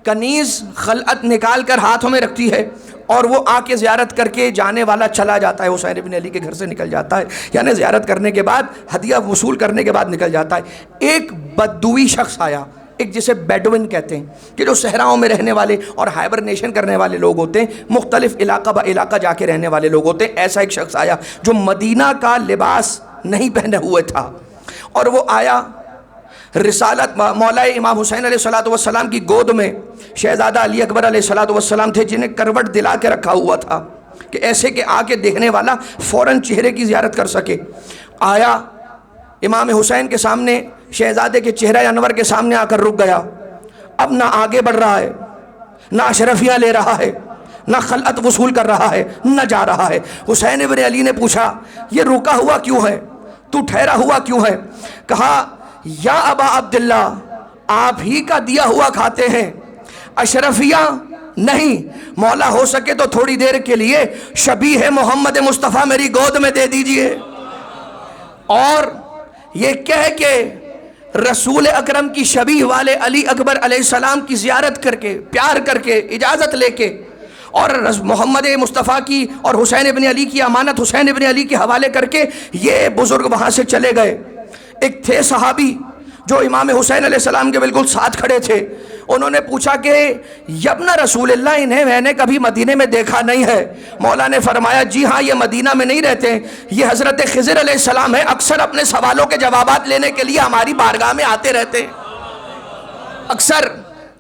کنیز خلعت نکال کر ہاتھوں میں رکھتی ہے، اور وہ آ کے زیارت کر کے جانے والا چلا جاتا ہے. حسین ابن علی کے گھر سے نکل جاتا ہے، یعنی زیارت کرنے کے بعد ہدیہ وصول کرنے کے بعد نکل جاتا ہے. ایک بدوی شخص آیا، ایک جسے بیڈوین کہتے ہیں کہ جو صحراؤں میں رہنے والے اور ہائبرنیشن کرنے والے لوگ ہوتے ہیں، مختلف علاقہ با علاقہ جا کے رہنے والے لوگ ہوتے ہیں. ایسا ایک شخص آیا جو مدینہ کا لباس نہیں پہنے ہوئے تھا، اور وہ آیا رسالت مولا امام حسین علیہ السلام کی گود میں شہزادہ علی اکبر علیہ السلام تھے، جنہیں کروٹ دلا کے رکھا ہوا تھا کہ ایسے کہ آ کے دیکھنے والا فوراً چہرے کی زیارت کر سکے. آیا امام حسین کے سامنے، شہزادے کے چہرہ انور کے سامنے آ کر رک گیا. اب نہ آگے بڑھ رہا ہے، نہ اشرفیاں لے رہا ہے، نہ خلعت وصول کر رہا ہے، نہ جا رہا ہے. حسین ابن علی نے پوچھا یہ رکا ہوا کیوں ہے، تو ٹھہرا ہوا کیوں ہے؟ کہا یا ابا عبداللہ، آپ ہی کا دیا ہوا کھاتے ہیں، اشرفیاں نہیں. مولا ہو سکے تو تھوڑی دیر کے لیے شبیہ محمد مصطفیٰ میری گود میں دے دیجئے، اور یہ کہہ کے رسول اکرم کی شبیہ والے علی اکبر علیہ السلام کی زیارت کر کے، پیار کر کے، اجازت لے کے، اور محمد مصطفیٰ کی اور حسین ابن علی کی امانت حسین ابن علی کے حوالے کر کے یہ بزرگ وہاں سے چلے گئے. ایک تھے صحابی جو امام حسین علیہ السلام کے بالکل ساتھ کھڑے تھے. انہوں نے پوچھا کہ یبن رسول اللہ، انہیں میں نے کبھی مدینے میں دیکھا نہیں ہے. مولا نے فرمایا جی ہاں، یہ مدینہ میں نہیں رہتے، یہ حضرت خضر علیہ السلام ہے، اکثر اپنے سوالوں کے جوابات لینے کے لیے ہماری بارگاہ میں آتے رہتے ہیں. اکثر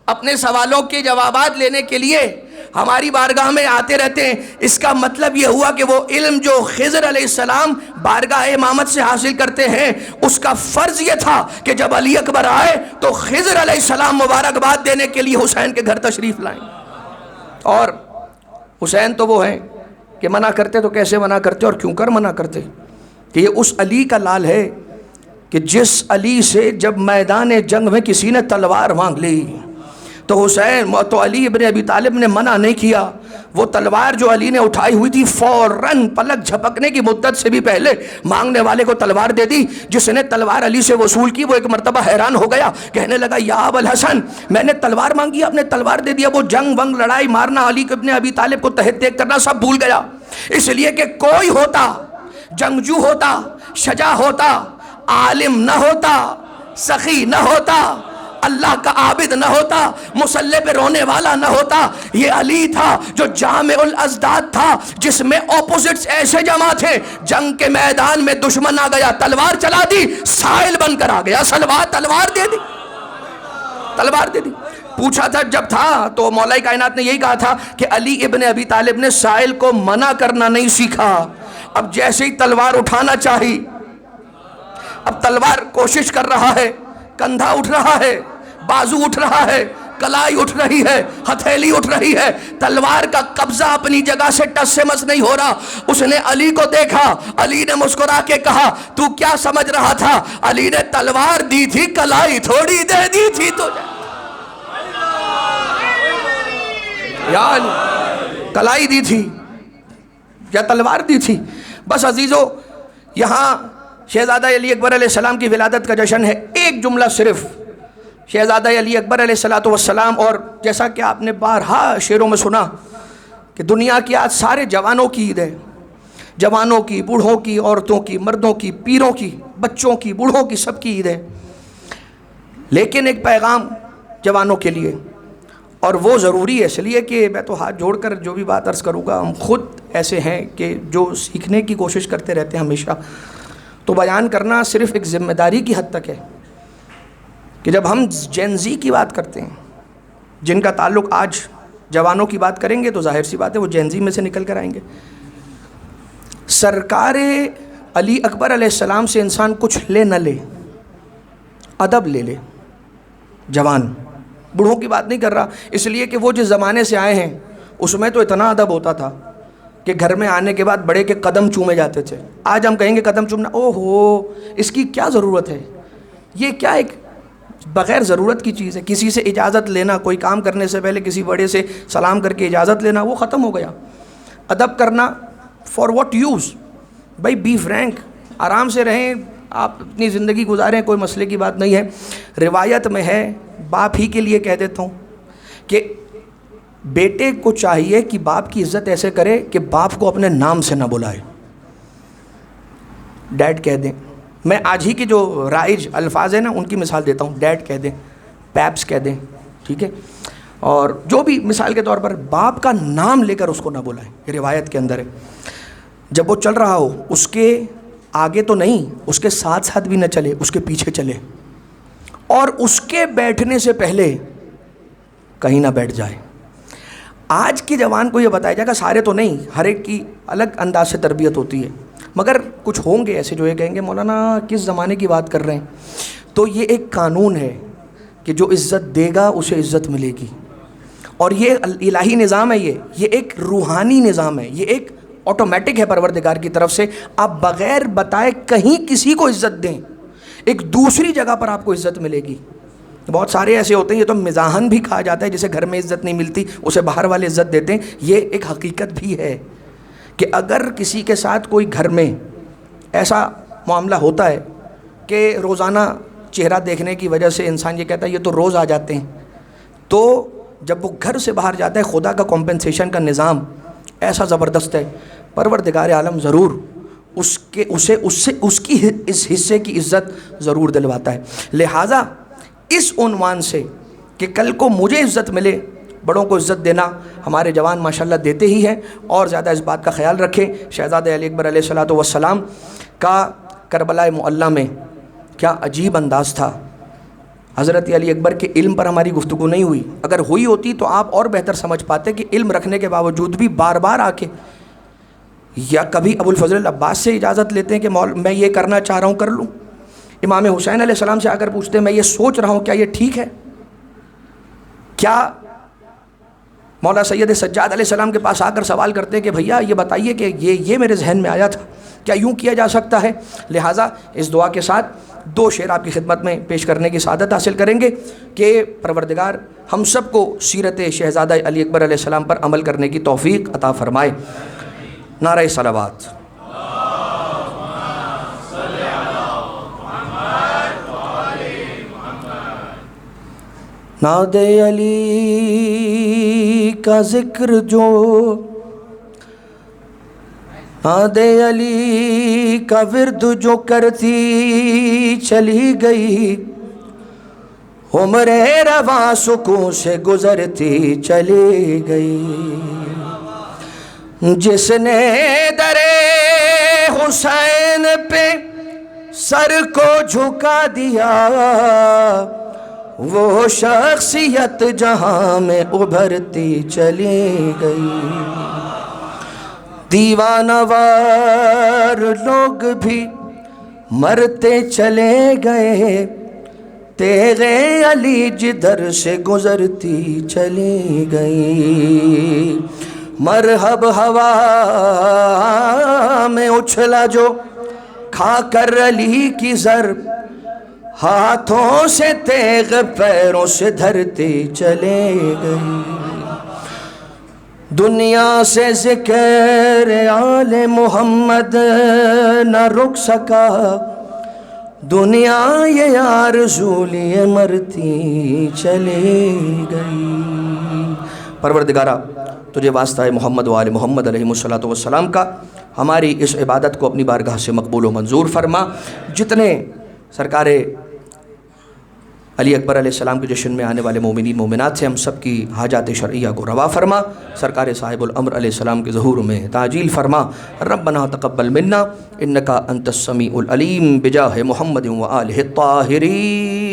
اپنے سوالوں کے جوابات لینے کے لیے ہماری بارگاہ میں آتے رہتے ہیں. اس کا مطلب یہ ہوا کہ وہ علم جو خضر علیہ السلام بارگاہ امامت سے حاصل کرتے ہیں، اس کا فرض یہ تھا کہ جب علی اکبر آئے تو خضر علیہ السلام مبارکباد دینے کے لیے حسین کے گھر تشریف لائیں. اور حسین تو وہ ہیں کہ منع کرتے تو کیسے منع کرتے اور کیوں کر منع کرتے، کہ یہ اس علی کا لال ہے کہ جس علی سے جب میدان جنگ میں کسی نے تلوار مانگ لی تو حسین تو علی ابن ابی طالب نے منع نہیں کیا. وہ تلوار جو علی نے اٹھائی ہوئی تھی فوراً پلک جھپکنے کی مدت سے بھی پہلے مانگنے والے کو تلوار دے دی. جس نے تلوار علی سے وصول کی وہ ایک مرتبہ حیران ہو گیا، کہنے لگا یا ابو الحسن، میں نے تلوار مانگی، آپ نے تلوار دے دیا. وہ جنگ ونگ لڑائی مارنا، علی ابن ابی طالب کو تحت دیکھ کرنا سب بھول گیا. اس لیے کہ کوئی ہوتا، جنگجو ہوتا، شجاع ہوتا، عالم نہ ہوتا، سخی نہ ہوتا، اللہ کا عابد نہ ہوتا، مصلی پہ رونے والا نہ ہوتا. یہ علی تھا جو جامع الازداد تھا، جس میں اپوزٹس ایسے جمع تھے. جنگ کے میدان میں دشمن آ گیا، تلوار چلا دی، سائل بن کر آ گیا، تلوار دے دی، تلوار دے دی. پوچھا تھا جب تھا تو مولا کائنات نے یہی کہا تھا کہ علی ابن ابی طالب نے سائل کو منع کرنا نہیں سیکھا. اب جیسے ہی تلوار اٹھانا چاہی، اب تلوار کوشش کر رہا ہے، کندھا اٹھ رہا ہے، بازو اٹھ رہا ہے، کلائی اٹھ رہی ہے، ہتھیلی اٹھ رہی ہے، تلوار کا قبضہ اپنی جگہ سے ٹس سے مس نہیں ہو رہا. اس نے علی کو دیکھا، علی نے مسکرا کے کہا تو کیا سمجھ رہا تھا؟ علی نے تلوار دی تھی، کلائی تھوڑی دے دی تھی تجھے. یا علی، کلائی دی تھی یا تلوار دی تھی؟ بس عزیزو، یہاں شہزادہ علی اکبر علیہ السلام کی ولادت کا جشن ہے. ایک جملہ صرف شہزادہ علی اکبر علیہ السلام، اور جیسا کہ آپ نے بارہا شعروں میں سنا کہ دنیا کی آج سارے جوانوں کی عید ہے، جوانوں کی، بوڑھوں کی، عورتوں کی، مردوں کی، پیروں کی، بچوں کی، بوڑھوں کی، سب کی عید ہے. لیکن ایک پیغام جوانوں کے لیے، اور وہ ضروری ہے، اس لیے کہ میں تو ہاتھ جوڑ کر جو بھی بات عرض کروں گا، ہم خود ایسے ہیں کہ جو سیکھنے کی کوشش کرتے رہتے ہیں ہمیشہ، تو بیان کرنا صرف ایک ذمہ داری کی حد تک ہے کہ جب ہم جین زی کی بات کرتے ہیں، جن کا تعلق آج جوانوں کی بات کریں گے تو ظاہر سی بات ہے وہ جین زی میں سے نکل کر آئیں گے. سرکار علی اکبر علیہ السلام سے انسان کچھ لے نہ لے، ادب لے لے. جوان، بوڑھوں کی بات نہیں کر رہا، اس لیے کہ وہ جس زمانے سے آئے ہیں اس میں تو اتنا ادب ہوتا تھا کہ گھر میں آنے کے بعد بڑے کے قدم چومے جاتے تھے. آج ہم کہیں گے قدم چومنا، او ہو اس کی کیا ضرورت ہے؟ یہ کیا ایک بغیر ضرورت کی چیز ہے. کسی سے اجازت لینا، کوئی کام کرنے سے پہلے کسی بڑے سے سلام کر کے اجازت لینا، وہ ختم ہو گیا. ادب کرنا فار واٹ یوز؟ بھائی بی فرینک، آرام سے رہیں، آپ اپنی زندگی گزاریں، کوئی مسئلے کی بات نہیں ہے. روایت میں ہے، باپ ہی کے لیے کہہ دیتا ہوں کہ بیٹے کو چاہیے کہ باپ کی عزت ایسے کرے کہ باپ کو اپنے نام سے نہ بلائے، ڈیڈ کہہ دیں. میں آج ہی کے جو رائج الفاظ ہیں نا ان کی مثال دیتا ہوں. ڈیڈ کہہ دیں، پیپس کہہ دیں، ٹھیک ہے، اور جو بھی مثال کے طور پر باپ کا نام لے کر اس کو نہ بلائیں. یہ روایت کے اندر ہے. جب وہ چل رہا ہو اس کے آگے تو نہیں، اس کے ساتھ ساتھ بھی نہ چلے، اس کے پیچھے چلے، اور اس کے بیٹھنے سے پہلے کہیں نہ بیٹھ جائے. آج کے جوان کو یہ بتایا جائے گا، سارے تو نہیں، ہر ایک کی الگ انداز سے تربیت ہوتی ہے، مگر کچھ ہوں گے ایسے جو یہ کہیں گے مولانا کس زمانے کی بات کر رہے ہیں. تو یہ ایک قانون ہے کہ جو عزت دے گا اسے عزت ملے گی، اور یہ الہی نظام ہے، یہ ایک روحانی نظام ہے، یہ ایک آٹومیٹک ہے پروردگار کی طرف سے. آپ بغیر بتائے کہیں کسی کو عزت دیں، ایک دوسری جگہ پر آپ کو عزت ملے گی. بہت سارے ایسے ہوتے ہیں، یہ تو مزاحن بھی کہا جاتا ہے، جسے گھر میں عزت نہیں ملتی اسے باہر والے عزت دیتے ہیں. یہ ایک حقیقت بھی ہے کہ اگر کسی کے ساتھ کوئی گھر میں ایسا معاملہ ہوتا ہے کہ روزانہ چہرہ دیکھنے کی وجہ سے انسان یہ کہتا ہے یہ تو روز آ جاتے ہیں، تو جب وہ گھر سے باہر جاتا ہے خدا کا کمپنسیشن کا نظام ایسا زبردست ہے، پروردگار عالم ضرور اس کی اس حصے کی عزت ضرور دلواتا ہے. لہٰذا اس عنوان سے کہ کل کو مجھے عزت ملے، بڑوں کو عزت دینا ہمارے جوان ماشاءاللہ دیتے ہی ہیں، اور زیادہ اس بات کا خیال رکھیں. شہزادہ علی اکبر علیہ السلام کا کربلا معلیٰ میں کیا عجیب انداز تھا. حضرت علی اکبر کے علم پر ہماری گفتگو نہیں ہوئی، اگر ہوئی ہوتی تو آپ اور بہتر سمجھ پاتے کہ علم رکھنے کے باوجود بھی بار بار آ کے، یا کبھی ابو الفضل العباس سے اجازت لیتے ہیں کہ میں یہ کرنا چاہ رہا ہوں کر لوں، امام حسین علیہ السلام سے آ کر پوچھتے ہیں میں یہ سوچ رہا ہوں کیا یہ ٹھیک ہے، کیا مولا سید سجاد علیہ السلام کے پاس آ کر سوال کرتے ہیں کہ بھیا یہ بتائیے کہ یہ میرے ذہن میں آیا تھا، کیا یوں کیا جا سکتا ہے. لہٰذا اس دعا کے ساتھ 2 شعر آپ کی خدمت میں پیش کرنے کی سعادت حاصل کریں گے کہ پروردگار ہم سب کو سیرت شہزادہ علی اکبر علیہ السلام پر عمل کرنے کی توفیق عطا فرمائے. نعرہ صلوات. ناد علی کا ذکر جو، ناد علی کا ورد جو کرتی چلی گئی، عمر رواں سکون سے گزرتی چلی گئی. جس نے در حسین پہ سر کو جھکا دیا، وہ شخصیت جہاں میں ابھرتی چلی گئی، دیوانہ وار لوگ بھی مرتے چلے گئے، تیغ علی جدھر سے گزرتی چلی گئی، مرحب ہوا میں اچھلا جو کھا کر علی کی ضرب، ہاتھوں سے تیغ پیروں سے دھرتی چلے گئی، دنیا سے ذکر آل محمد نہ رک سکا، دنیا یہ آرزو لیے مرتی چلی گئی۔ پروردگارہ تجھے واسطہ محمد و آل محمد علیہ السلام کا ہماری اس عبادت کو اپنی بارگاہ سے مقبول و منظور فرما، جتنے سرکار علی اکبر علیہ السلام کے جشن میں آنے والے مومنین مومنات سے ہم سب کی حاجات شرعیہ کو روا فرما، سرکار صاحب الامر علیہ السلام کے ظہور میں تعجیل فرما، ربنا تقبل منا انکا انت السمیع العلیم بجاہ محمد و آلہ الطاہرین۔